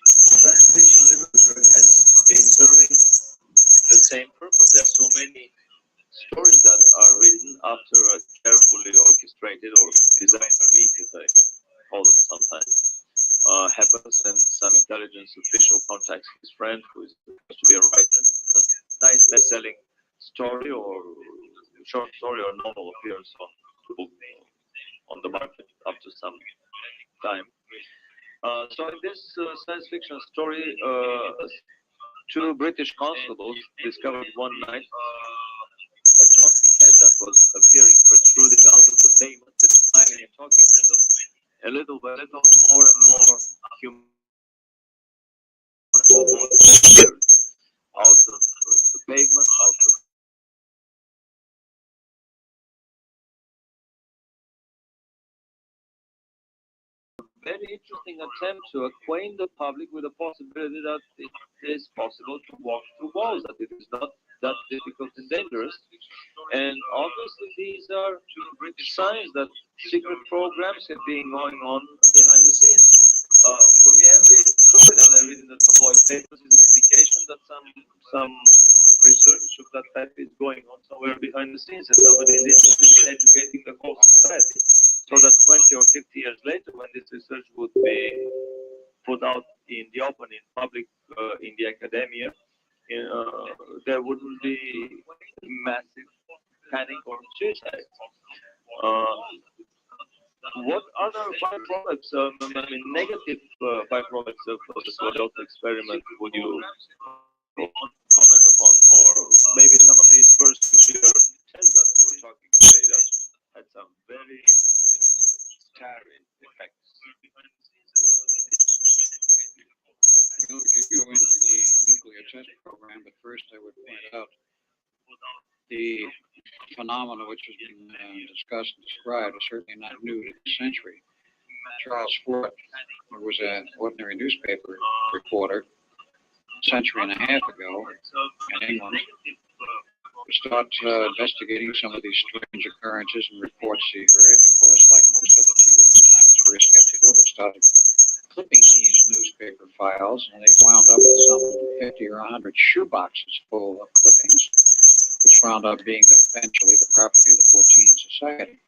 D: science fiction literature has been serving the same purpose. There are so many stories that are written after a carefully orchestrated or designer leak, as I call them sometimes, happens, and some intelligence official contacts his friend who is supposed to be a writer. A nice best-selling story or short story or novel appears on the market after some time. So in this science fiction story, two British constables discovered one night a talking head that was appearing, protruding out of the pavement and smiling and talking to them. A little by little, more and more human appeared out of the pavement, out of very interesting attempt to acquaint the public with the possibility that it is possible to walk through walls, that it is not that difficult and dangerous. And obviously, these are signs that secret programs have been going on behind the scenes. For me, every story that I read in the tabloid papers is an indication that some research of that type is going on somewhere behind the scenes, and somebody is interested in educating the whole society, so that 20 or 50 years later, when this research would be put out in the open, in public, in the academia, there wouldn't be massive panic or suicide. Uh, what other byproducts, I mean, negative byproducts of the Philadelphia experiment would you comment upon, or maybe some of these first nuclear tests that we were talking today that had some very interesting starring effects?
B: You know, we could go into the nuclear test program, but first I would point out the phenomena which has been discussed and described is certainly not new to this century. Charles Fort, who was an ordinary newspaper reporter a century and a half ago in England, start investigating some of these strange occurrences and reports he heard. Of course, like most other people at the time, was very skeptical. They started clipping these newspaper files, and they wound up with some 50 or 100 shoeboxes full of clippings, which wound up being eventually the property of the Fortean Society.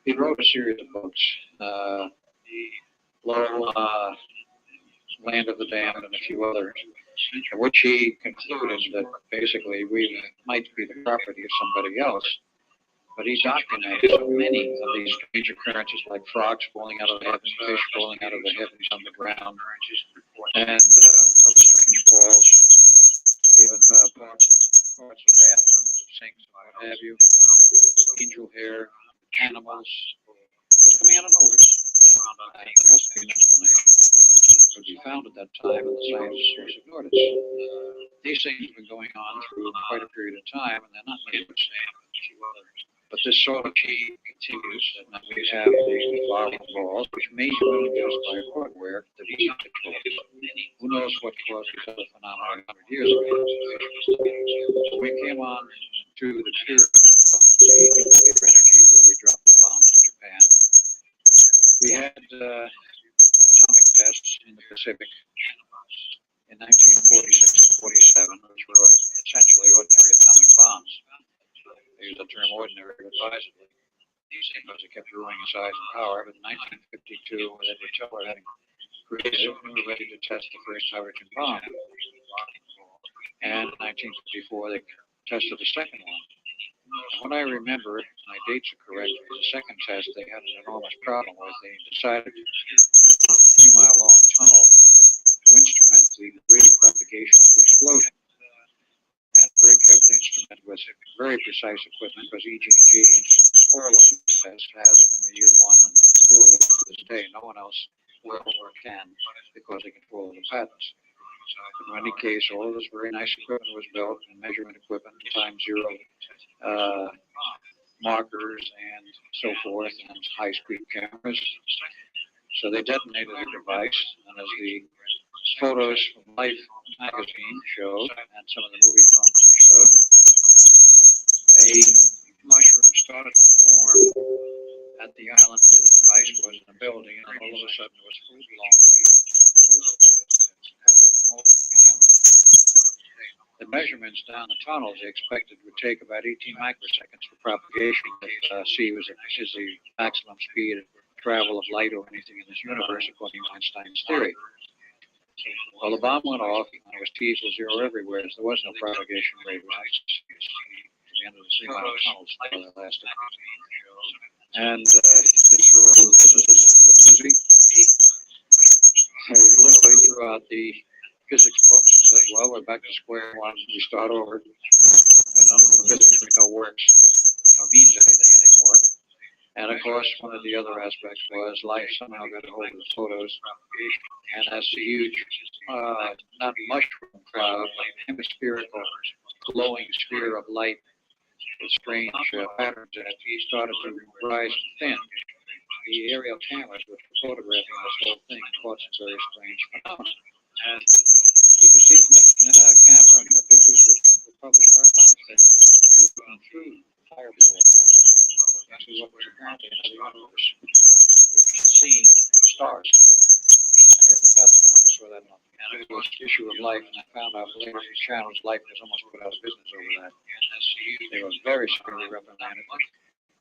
B: He wrote a series of books, Land of the Damned, and a few others, in which he concluded that basically we might be the property of somebody else. But he documented so many of these strange occurrences, like frogs falling out of the heavens, fish falling out of the heavens on the ground, and other strange falls, even parts of bathrooms, of sinks, and what have you, angel hair, animals, just coming out of nowhere. There has to be an explanation, but none could be found at that time, and the scientists just ignored it. These things have been going on through quite a period of time, and they're not new. But this sort of continues, and then we have the bottom balls, which may have been induced by hardware that we control. Who knows what caused these other phenomena 100 years ago? We came on to the period of the nuclear energy, where we dropped the bombs in Japan. We had atomic tests in the Pacific in 1946-47, which were essentially ordinary atomic bombs. I use the term ordinary advisedly because it kept growing in size and power. But in 1952, with Edward Teller having created it, we were ready to test the first hydrogen bomb. And in 1954, they tested the second one. And what I remember, my dates are correct, is the second test they had an enormous problem with. They decided on a 3-mile-long tunnel to instrument the rate of propagation of the explosion. And Brig kept the instrument with very precise equipment, because EG&G instruments all of these tests has from the year one and still to this day. No one else will or can, because they control the patents. In any case, all of this very nice equipment was built, and measurement equipment, time zero markers, and so forth, and high-speed cameras. So they detonated the device, and as the photos from Life magazine showed, and some of the movie films they showed, a mushroom started to form at the island where the device was in the building, and all of a sudden it was full-blown covered with mold of the island. The measurements down the tunnels they expected would take about 18 microseconds for propagation, if c is the maximum speed of travel of light or anything in this universe, according to Einstein's theory. Well, the bomb went off, and it was T equals 0 everywhere, so there was no propagation rate. It was the end of the 3-mile tunnels that lasted. And this threw all the physicists into a tizzy. out the physics books and say, well, we're back to square one, we start over, and none of the physics we know works or means anything anymore. And of course, one of the other aspects was life somehow got a hold of the photos, and that's a huge, not mushroom cloud, but hemispherical glowing sphere of light with strange patterns in it. He started to rise and thin. The aerial cameras, which were photographing this whole thing, caught some very strange phenomena. And you could see from the camera, and the pictures were published by Life, that through fireball into what was apparently another universe. We were seeing stars. I never forgot that when I saw that one. And it was the issue of Life, and I found out later from channels Life was almost put out of business over that. They were very severely reprimanded.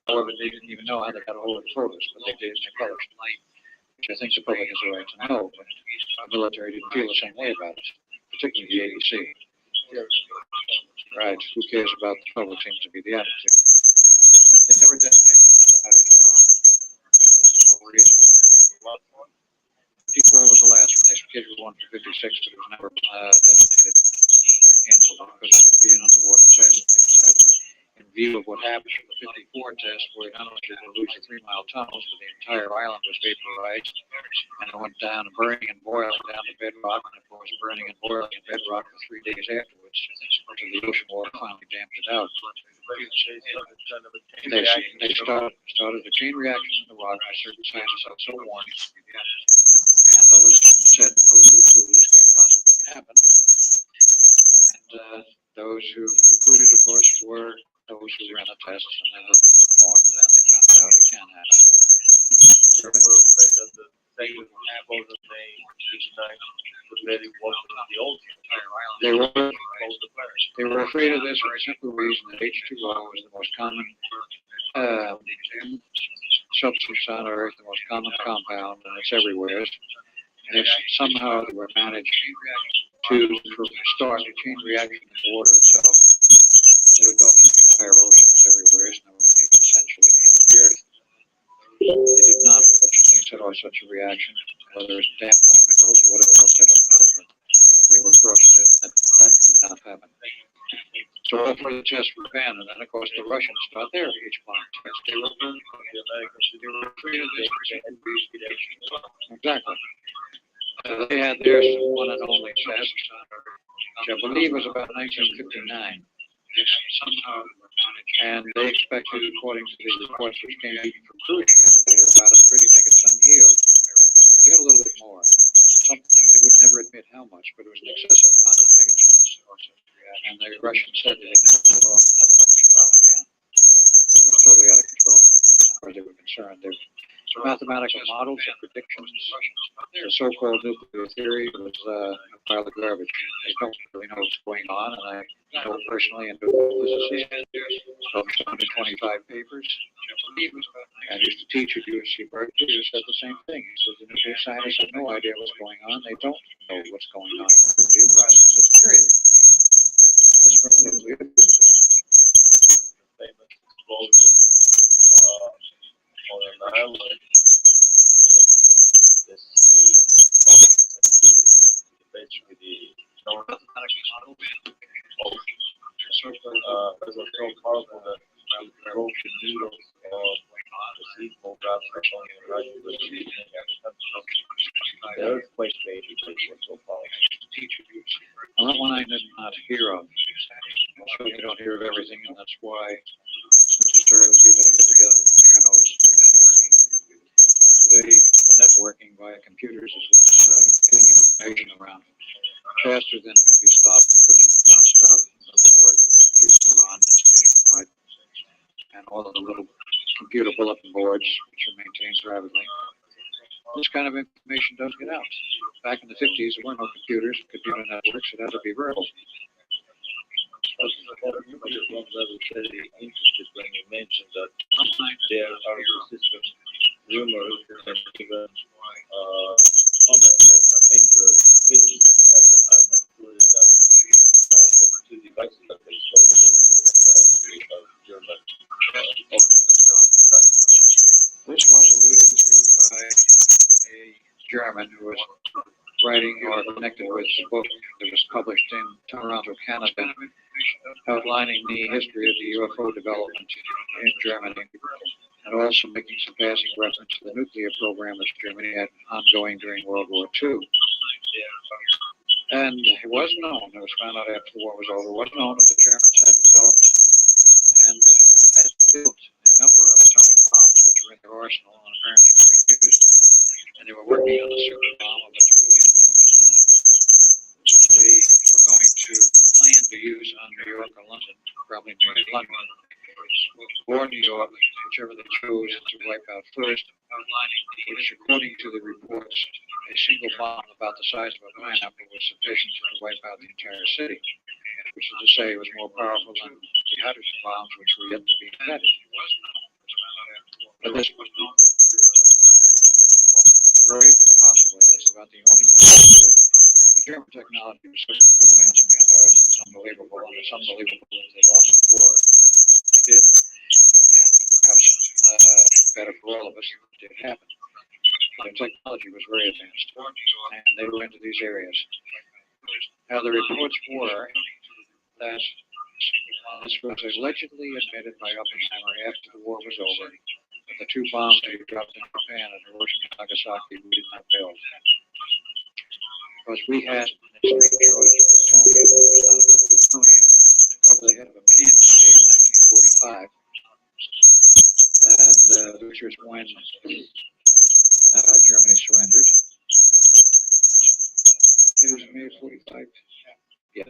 B: However, they didn't even know how they got a hold of the photos, but they did, and they published it, which I think the public has a right to know, but the military didn't feel the same way about it, particularly the AEC. Right, who cares about the public seems to be the attitude. They never detonated another hydrogen bomb. That's the simple reason. 54 was the last one. They scheduled one for 56, but it was never detonated. They canceled it because it would be an underwater test. They decided, in view of what happened in the 54 test, where not only did they lose the 3-mile tunnels, but the entire island was vaporized, and it went down, burning and boiling down to bedrock, and of course burning and boiling in bedrock for 3 days afterwards, until the ocean water finally damped it out. They started a chain reaction in the rock, by certain scientists are so warned, and others said, oh, this can't possibly happen. And those who poo-pooed it, of course, were those who ran the tests, and they were performed, and they found out it can happen.
D: They were afraid that the thing would happen that they each night was ready walking the old
B: They were afraid of this for a simple reason that H2O is the most common substance on Earth, the most common compound, and it's everywhere. And if somehow they were managed to start a chain reaction in the water itself, they would go through the entire oceans everywhere, and that would be essentially the end of the Earth. They did not, fortunately, set off such a reaction, whether it's damped by minerals or whatever else, I don't know, but they were fortunate that that did not happen. So all further tests were banned, and then, of course, the Russians started their H-bomb test. They were afraid of this. Exactly. They had their one and only test, which I believe was about 1959. And they expected, according to the reports which came even from cruise ships, they were about a 30 megaton yield. They got a little bit more. Something they would never admit how much, but it was in excess of 100 megatons. And the Russians said that they never set off another hydrogen bomb again. It was totally out of control, as far as they were concerned. Their mathematical models and predictions, the so-called nuclear theory was a pile of garbage. They don't really know what's going on, and I know personally and physicists published 125 papers. I used to teach at USC Berkeley who said the same thing. He said the nuclear scientists have no idea what's going on. They don't know what's going on in the nuclear processes, period. That's from a nuclear physicist.
D: famous explosion on an island in the sea. Basically, the North Atlantic ocean. It was so powerful that it broke the needles of the seismograph on the horizon. The earthquake basically was so powerful.
B: Well, that one I did not hear of. I'm sure you don't hear of everything, and that's why it's necessary for people to get together and compare notes and do networking. Today, the networking via computers is what's getting information around faster than it can be stopped, because you cannot stop the network that the computers are on. It's nationwide. And all of the little computer bulletin boards, which are maintained privately. This kind of information does get out. Back in the 50s, there were no computers, computer networks, it had to be verbal.
D: You were very interested when you mentioned that there are systems, rumors, and even comments by some major critics of the time included that the two devices that they sold are German.
B: This was alluded to by a German who was writing or connected with a book that was published in Toronto, Canada, outlining the history of the UFO development in Germany, and also making some passing reference to the nuclear program that Germany had ongoing during World War II. And it was known, it was found out after the war was over, it was known that the Germans had developed and had built a number of atomic bombs which were in their arsenal and apparently never used. And they were working on a super bomb of a totally unknown design, which they were going to plan to use on New York or London, probably maybe London, or New York, whichever they chose to wipe out first, which according to the reports, a single bomb about the size of a pineapple was sufficient to wipe out the entire city, which is to say it was more powerful than the hydrogen bombs which were yet to be invented. But this was known. Very possibly, that's about the only thing they could do. The German technology was so advanced beyond ours, it's unbelievable, and it's unbelievable that they lost the war. They did. And perhaps better for all of us that it did happen. But the technology was very advanced, and they were into these areas. Now, the reports were that this was allegedly admitted by Oppenheimer after the war was over, that the two bombs that he dropped in Japan and Hiroshima and Nagasaki we did not build. Because we had an extreme shortage of plutonium. There was not enough plutonium to cover the head of a pin in May of 1945. And which was when Germany surrendered. It was May of 45. Yeah.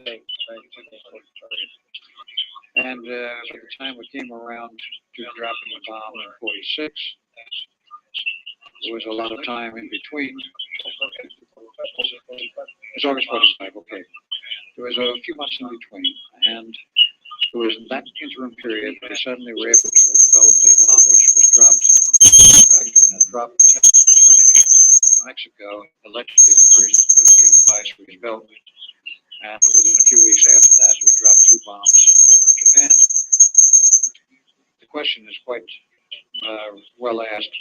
B: And by the time we came around to dropping the bomb in 46, there was a lot of time in between. It's August 45, okay. There was a few months in between, and it was in that interim period they suddenly were able to develop a bomb which was dropped, actually not dropped, tested at Trinity, New Mexico, allegedly the first nuclear device was built. And within a few weeks after that, we dropped two bombs on Japan. The question is quite well asked.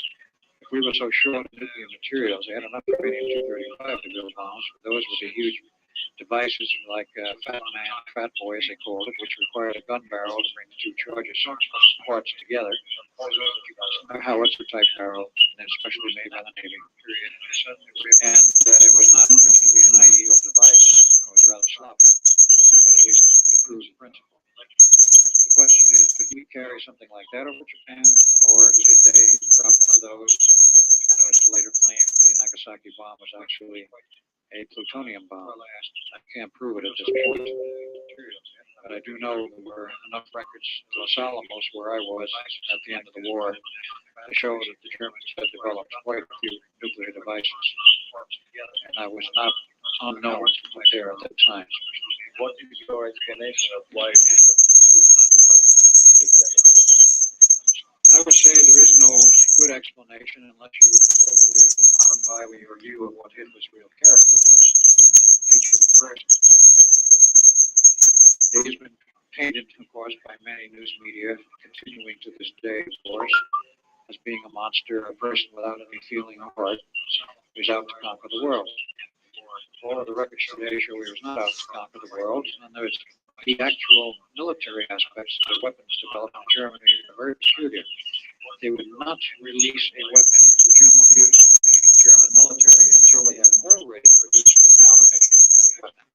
B: If we were so short of nuclear materials, they had enough uranium-235 to build bombs, but those were the huge devices like Fat Man, Fat Boy as they called it, which required a gun barrel to bring the two charges parts together, a howitzer-type barrel, and especially made by the Navy. And it was not a particularly high-yield device. It was rather sloppy, but at least it proves the principle. The question is, did we carry something like that over Japan, or did they drop one of those? And it was later claimed the Nagasaki bomb was actually a plutonium bomb. I can't prove it at this point, but I do know there were enough records in Los Alamos, where I was at the end of the war, to show that the Germans had developed quite a few nuclear devices, and I was not unknown there at that time.
D: What is your explanation of why?
B: I would say there is no good explanation unless you totally modify your view of what Hitler's real character was, his real nature of the person. He's been painted, of course, by many news media, continuing to this day, of course, as being a monster, a person without any feeling or heart, who's out to conquer the world. All of the records today show he was not out to conquer the world, and there's the actual military aspects of the weapons developed in Germany are very peculiar. They would not release a weapon into general use in the German military until they had already produced the countermeasures in that weapon.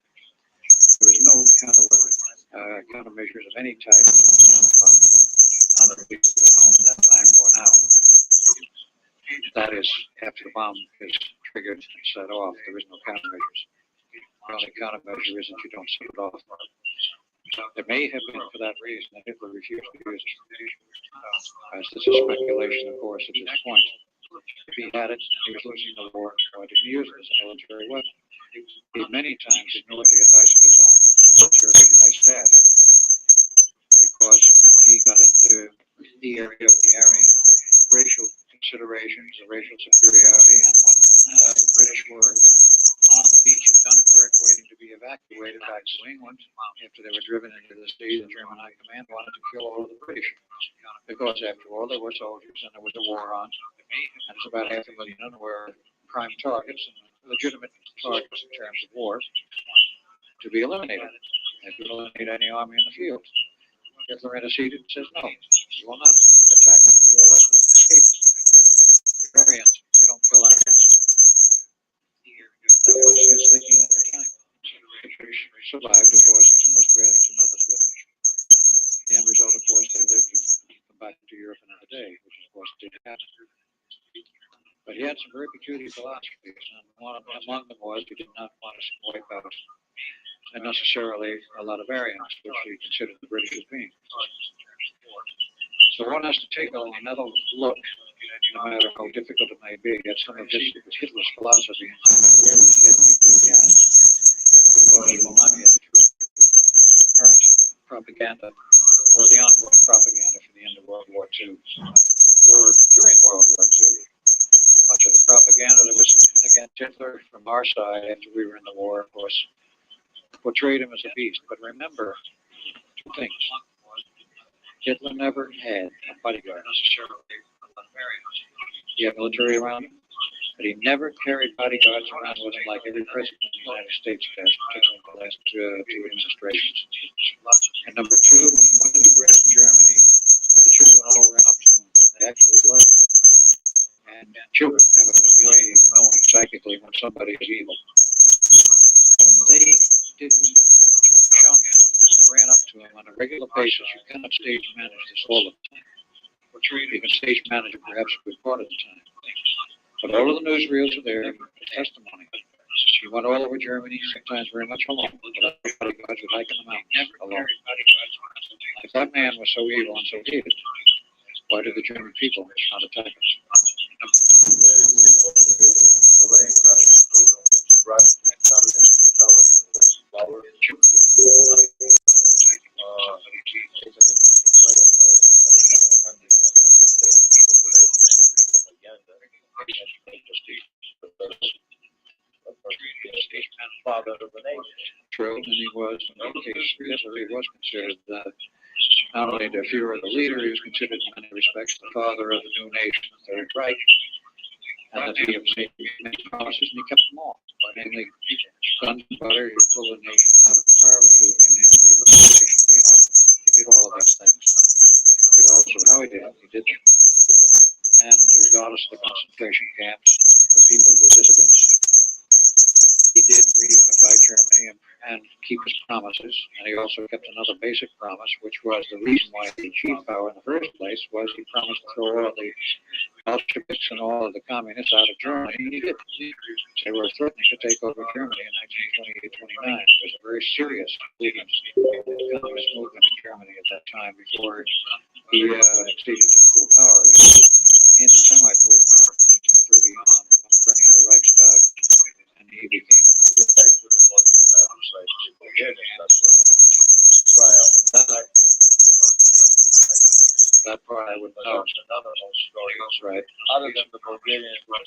B: There is no countermeasures of any type not at least known at that time or now. That is, after the bomb is triggered and set off, there is no countermeasures. The only countermeasure is that you don't set it off. It may have been for that reason that Hitler refused to use it. As this is speculation, of course, at this point. If he had it and he was losing the war, why didn't he use it as a military weapon? He many times ignored the advice of his own military high staff because he got into the area of the Aryan racial considerations, the racial superiority, and when the British were on the beach at Dunkirk waiting to be evacuated back to England after they were driven into the sea, the German High Command wanted to kill all of the British because, after all, there were soldiers and there was a war on, and it's about 500,000 were prime targets, and legitimate targets in terms of war to be eliminated. They could eliminate any army in the field. Hitler interceded and says, no, you will not attack them, you will let them escape. They're Aryans, you don't kill Aryans. That was his thinking at the time. The British survived, of course, and some Australians and others with them. The end result, of course, they lived to come back to Europe another day, which of course did happen. But he had some very peculiar philosophies, and among them was he did not want to wipe out unnecessarily a lot of Aryans, which he considered the British as being. So one has to take another look, no matter how difficult it may be, at some of Hitler's philosophy and find out where his head really has, because he will not get through current propaganda or the ongoing propaganda for the end of World War II or during World War II. Much of the propaganda that was against Hitler from our side after we were in the war, of course, portrayed him as a beast. But remember two things. Hitler never had a bodyguard. He had military around him, but he never carried bodyguards around with him like every president in the United States has, particularly in the last two administrations. And number two, when he went anywhere in Germany, the children all ran up to him. They actually loved him. And children have a way of knowing psychically when somebody is evil. They didn't shun him, and they ran up to him on a regular basis. You cannot stage manage this all the time. You can stage manage it perhaps a good part of the time. But all of the newsreels are there, testimony. He went all over Germany, sometimes very much alone, without bodyguards with hiking them out alone. If that man was so evil and so hated, why did the German people not attack him?
D: Father of the nation.
B: True, and he was, in one case, Hitler, he was considered not only the Führer, the leader, he was considered in many respects the father of the new nation, the Third Reich, and that he had made many promises, and he kept them all. Namely, guns and butter, he pulled the nation out of poverty, and then rebuilt the nation. He did all of these things, regardless of how he did them, he did them. And regardless of the concentration camps, the people who were dissidents, he did reunify Germany and keep his promises. And he also kept another basic promise, which was the reason why he achieved power in the first place, was he promised to throw all the Bolsheviks and all of the communists out of Germany, and he did. They were threatening to take over Germany in 1928-29. It was a very serious movement, communist movement in Germany at that time before he acceded to full power. He was in semi-full power from 1930 on, running the Reichstag, and he became that part I would know.
D: Another whole story.
B: That's right.
D: Other than the Bulgarians were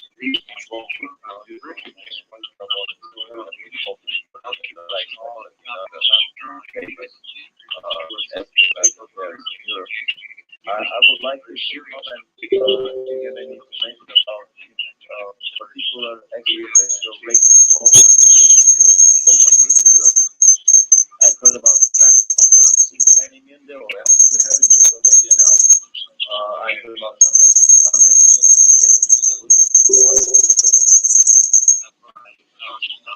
D: I would like to comment to give any information about particular extraterrestrial races over in Europe. I've heard about transconference in India or elsewhere in the Soviet Union. I heard about some races coming and getting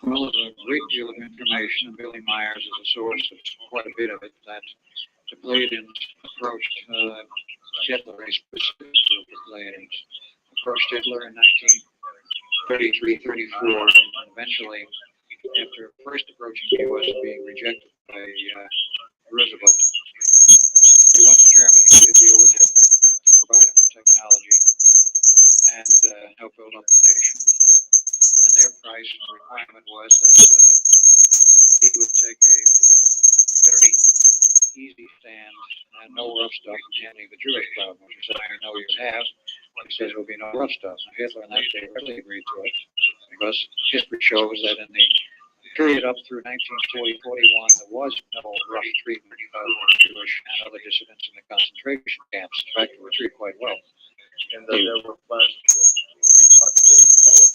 B: Well, there's a great deal of information, and Billy Myers is a source of quite a bit of it, that the Pleiadians approached Hitler, a specific group of Pleiadians, approached Hitler in 1933-34, and eventually, after first approaching the U.S. and being rejected by Roosevelt, they went to Germany to deal with Hitler, to provide him with technology and help build up the nation. And their price and requirement was that he would take a very easy stand and no rough stuff in handling the Jewish problem, which is something I know you have. He says there will be no rough stuff. And Hitler in that day really agreed to it, because history shows that in the period up through 1940-41, there was no rough treatment of Jewish and other dissidents in the concentration camps. In fact, they were treated quite well.
D: and there were plans to repatriate all of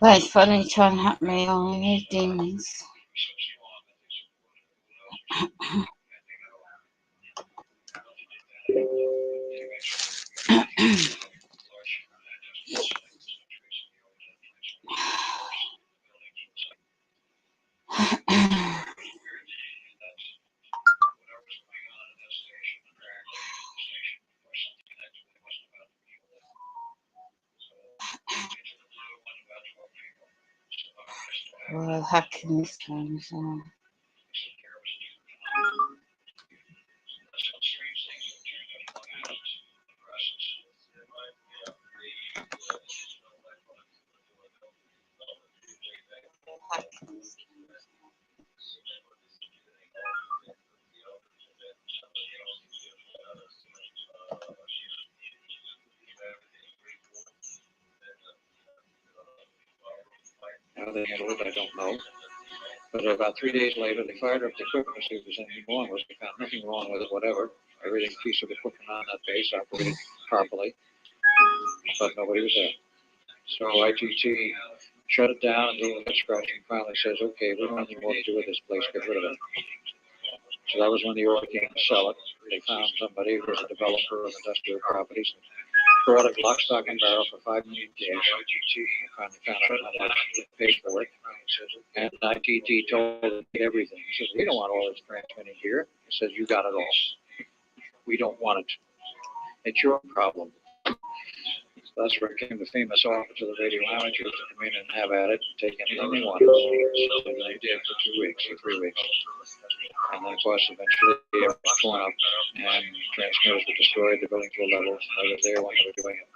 A: Well, it's funny trying to hack me on these demons. Well, hacking this time, so.
B: How they handled it, I don't know. But about 3 days later, they fired up the equipment to see if there's anything wrong with it. They found nothing wrong with it, whatever. Everything, piece of equipment on that base operated properly, but nobody was there. So ITT shut it down and did a head scratching. Finally says, okay, we don't have anything more to do with this place, get rid of it. So that was when the order came to sell it. They found somebody who was a developer of industrial properties, brought it lock, stock, and barrel for $5 million cash. Finally found out how much they paid for it. And ITT told them everything. He says, we don't want all this transmitting here. He says, you got it all. We don't want it. It's your problem. So that's where it came the famous offer to the radio amateurs to come in and have at it and take anything they wanted. So they did for 2 weeks or 3 weeks. And then, of course, eventually it was torn up and transmitters were destroyed. The buildings were leveled. I was there when they were doing it.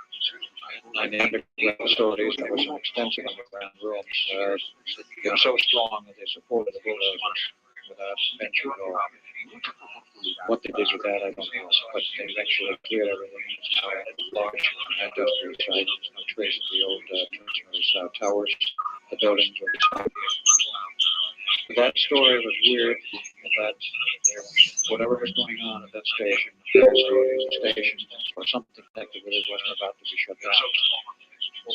B: And the underground facilities, there were some extensive underground rooms. They were so strong that they supported the bulldozers without venture at all. What they did with that, I don't know. But they eventually cleared everything. It's now a large industrial site. There's no trace of the old transmitters, towers, the buildings were destroyed. That story was weird in that whatever was going on at that station, or something connected with it wasn't about to be shut down.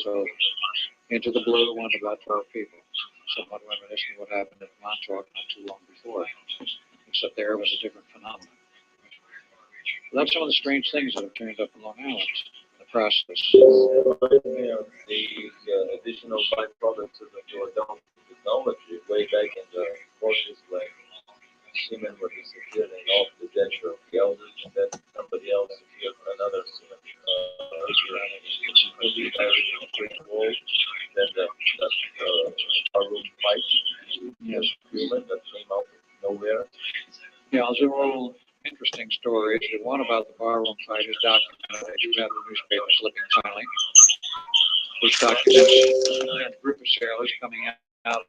B: So into the blue went about 12 people, somewhat reminiscent of what happened at Montauk not too long before, except there was a different phenomenon. Well, that's some of the strange things that have turned up in Long Island. The process.
D: The additional byproducts of the technology way back in the 40s, like Siemens was disappearing off the deck of the elders, and then somebody else secured another Siemens then the room fight, yes, human that came out of nowhere.
B: Yeah, those are all interesting stories. The one about the barroom fight is documented. I do have the newspaper clipping finally, which documents a group of sailors coming out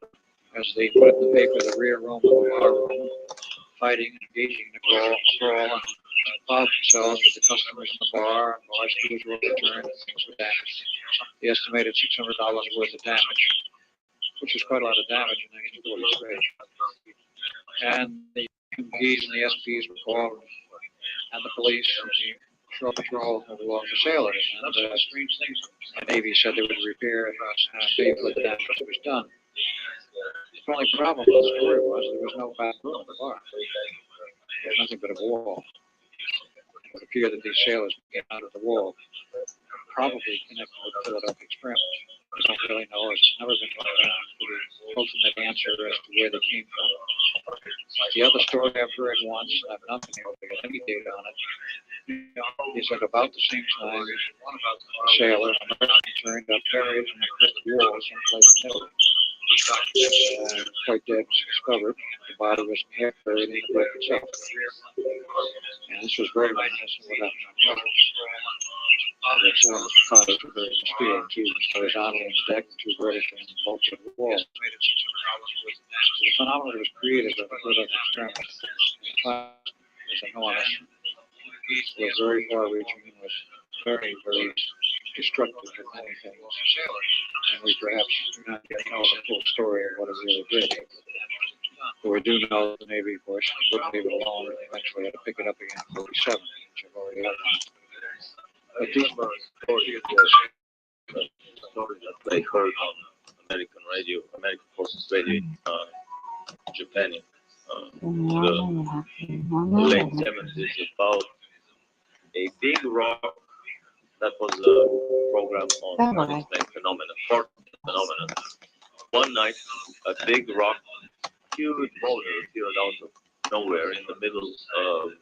B: as they put in the paper the rear room of the barroom, fighting and engaging in a brawl and involved themselves with the customers in the bar, and bar stools were overturned and things were damaged. They estimated $600 worth of damage, which is quite a lot of damage in 1943. And the MPs and the SPs were called, and the police and the shore patrol had to walk the sailors. And the Navy said they would repair and pay for the damage that was done. The only problem with the story was there was no back room in the bar. There was nothing but a wall. It would appear that these sailors came out of the wall, probably connected with the Philadelphia experiment. We don't really know. It's never been found out for the ultimate answer as to where they came from. The other story I've heard once, and I've not been able to get any data on it, is that about the same time, a sailor, an American, turned up buried in a brick wall someplace in Italy. Quite dead was discovered. The body was half buried in the brick itself. And this was very reminiscent of what happened on the other. The former cottage were buried in steel, two horizontally on the deck, and two vertically in the bolts of the wall. The phenomenon was created by the Philadelphia experiment. The class was enormous, was very far-reaching, and was very, very destructive of many things. And we perhaps do not yet know the full story of what it really did. But we do know that the Navy, of course, wouldn't leave it alone. Eventually had to pick it up again in 47, which I've already outlined. But these
D: story that I heard on American radio, American Forces Radio in Japan in the late 70s about a big rock that was a program on unexplained phenomena, important phenomenon. One night, a big rock, huge boulder appeared out of nowhere in the middle of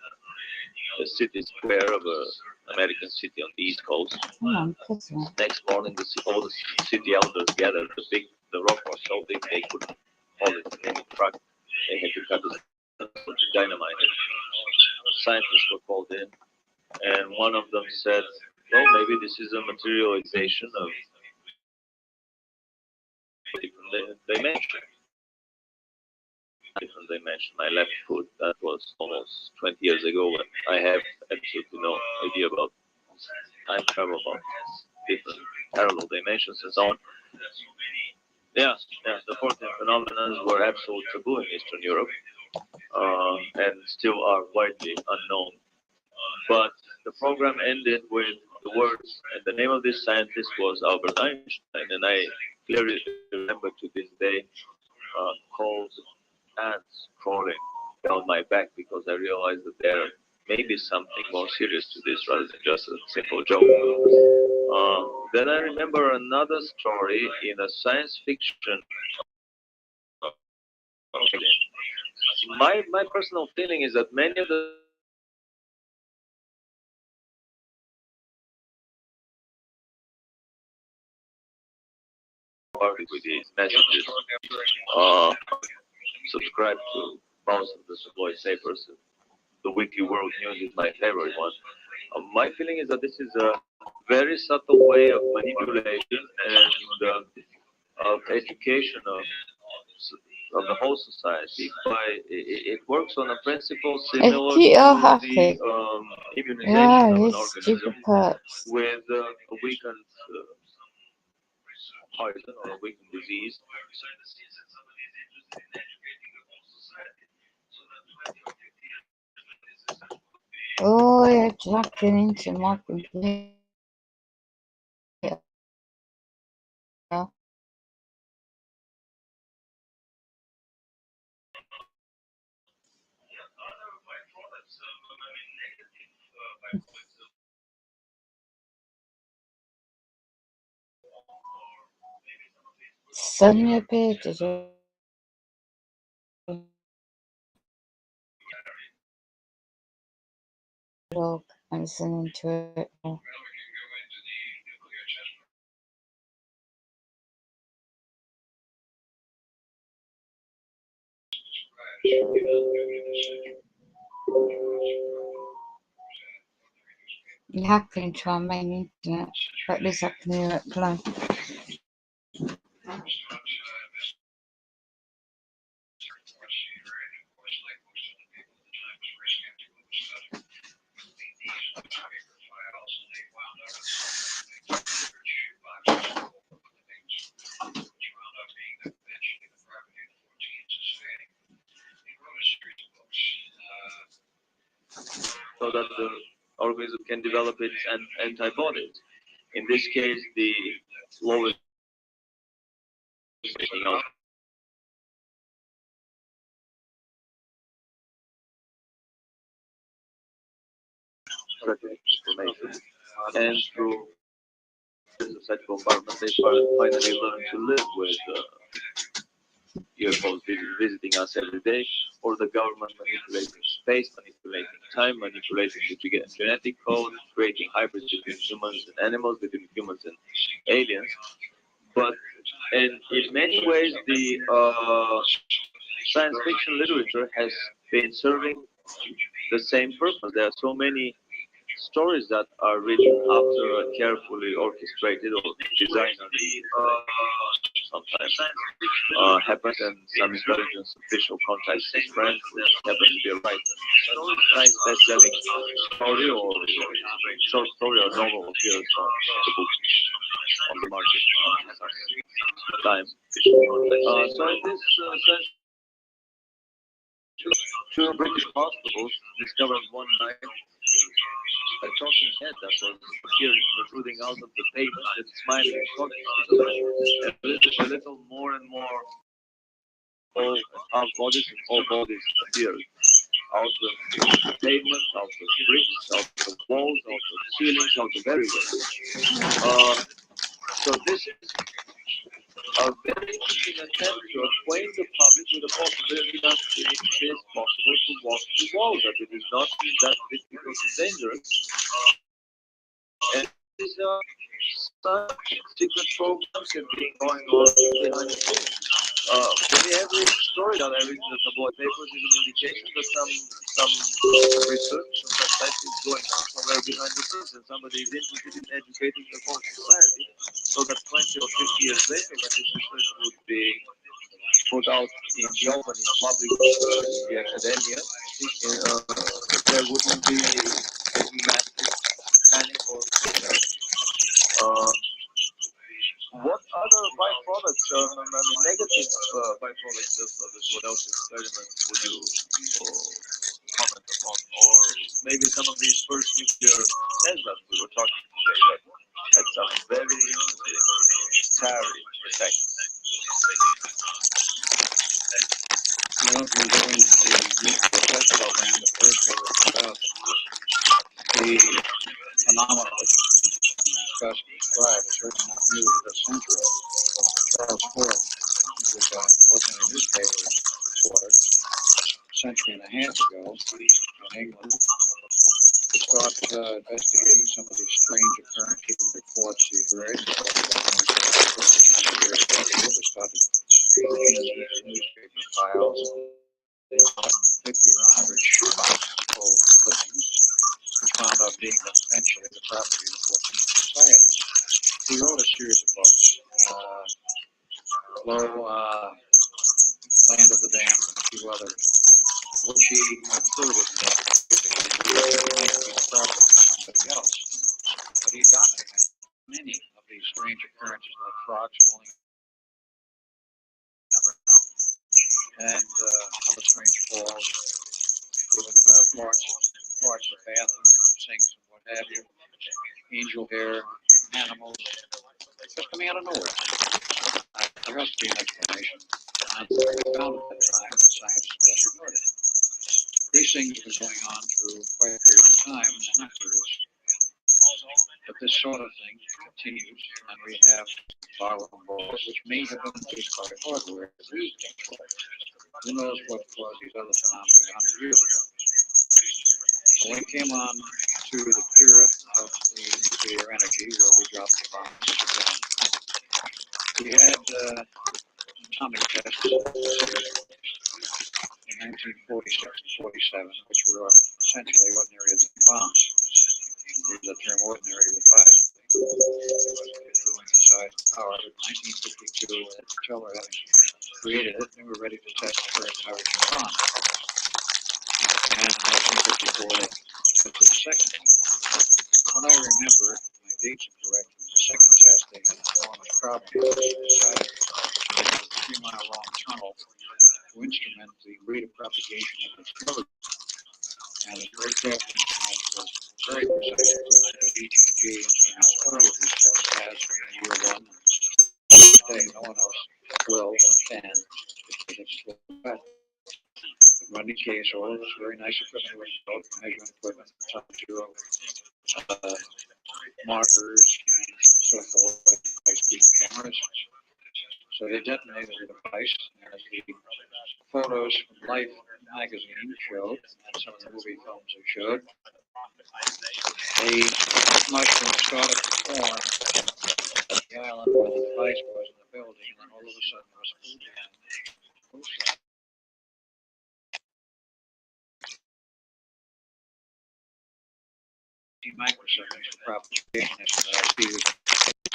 D: the city square of an American city on the East Coast. Next morning, all the city elders gathered. The rock was so big they couldn't hold it in any truck. They had to cut it to dynamite it. Scientists were called in, and one of them said, "Well, maybe this is a materialization of different dimension." Different dimension. My left foot. That was almost 20 years ago, when I have absolutely no idea about time travel, about different parallel dimensions and so on. Yeah, the 14 phenomena were absolute taboo in Eastern Europe, and still are widely unknown. But the program ended with the words, and the name of this scientist was Albert Einstein, and I clearly remember to this day cold ants crawling down my back because I realized that there may be something more serious to this rather than just a simple joke. Then I remember another story in a science fiction. My personal feeling is that many of the with these messages subscribe to most of the tabloid papers. The Weekly World News is my favorite one. My feeling is that this is a very subtle way of manipulation and of education of the whole society. It works on a principle similar to the immunization of an organism with a weakened poison or a weakened disease.
A: Oh, you're jacking into my computer. Send me a page. I'm listening to it now. You hack into our main internet, but at least I can hear it play.
D: So that the organism can develop its antibodies. In this case, the lowest information, and through such bombardment, they finally learn to live with UFOs visiting us every day, or the government manipulating space, manipulating time, manipulating the genetic code, creating hybrids between humans and animals, between humans and aliens. But in many ways, the science fiction literature has been serving the same purpose. There are so many stories that are written after a carefully orchestrated or designed sometimes happens, and some intelligence official contacts his friend who happens to be a writer. Nice best-selling story or short story or novel appears on the book on the market time. So in this sense, two British hospitals discovered one night a talking head that was appearing, protruding out of the pavement and smiling and talking to them. A little more and more, all half bodies and whole bodies appeared out of the pavement, out of bricks, out of walls, out of ceilings, out of everywhere. So this is a very interesting attempt to acquaint the public with the possibility that it is possible to walk through walls, that it is not that difficult and dangerous. And this is such secret programs have been going on behind the scenes. Every story that I read in the tabloid papers is an indication that some research and such type is going on somewhere behind the scenes, and somebody is interested in educating the whole society, so that 20 or 50 years later, when this research would be put out in the open, in public, in the academia, there wouldn't be massive panic or fear. What other byproducts, negative byproducts of the Philadelphia experiment would you comment upon? Or maybe some of these first nuclear tests that we were talking today that had some very interesting carry effects.
B: Well, regarding the nuclear test program, the first one was about the phenomena which has been discussed and described, is certainly not new to this century. Charles Ford, who was working in a newspaper reporter a century and a half ago in England, started investigating some of these strange occurrences and reports he heard. He started looking at these newspaper files. They found 50 or 100 shoeboxes full of clippings, which wound up being essentially the property of the 14th Society. He wrote a series of books, Land of the Damned, and a few others, which he concluded that might be the property of somebody else. But he documented many of these strange occurrences, like frogs falling around and other strange falls, even parts of bathrooms, sinks, and what have you, angel hair, animals, just coming out of nowhere. There has to be an explanation. I found at that time, the scientists just ignored it. These things have been going on through quite a period of time, and they're not curious. But this sort of thing continues, and we have borrowing balls, which may have been produced by hardware. Who knows what caused these other phenomena 100 years ago? When we came on to the era of the nuclear energy, where we dropped the bombs again, we had atomic tests in 1946 and 47, which were essentially ordinary atomic bombs. Use the term ordinary advisedly. It was ruling inside power. But 1952, Teller having created it, we were ready to test the first hydrogen bomb. And in 1954, they took the second one. What I remember, my dates are correct, was the second test, they had an enormous problem. They decided to make a 3-mile-long tunnel to instrument the rate of propagation of the explosion. And the aircraft instrument was very precise. The BT&G instruments all of these tests as in year one. Today, no one else will or can because it's so bad. Running case, all of this very nice equipment was built, measurement equipment, top zero markers, and so forth, high-speed cameras. So they detonated the device, as the photos from Life magazine showed, and some of the movie films have showed. A mushroom started to form at the island where the device was in the building, and then all of a sudden it was full down. Microseconds for propagation, as speed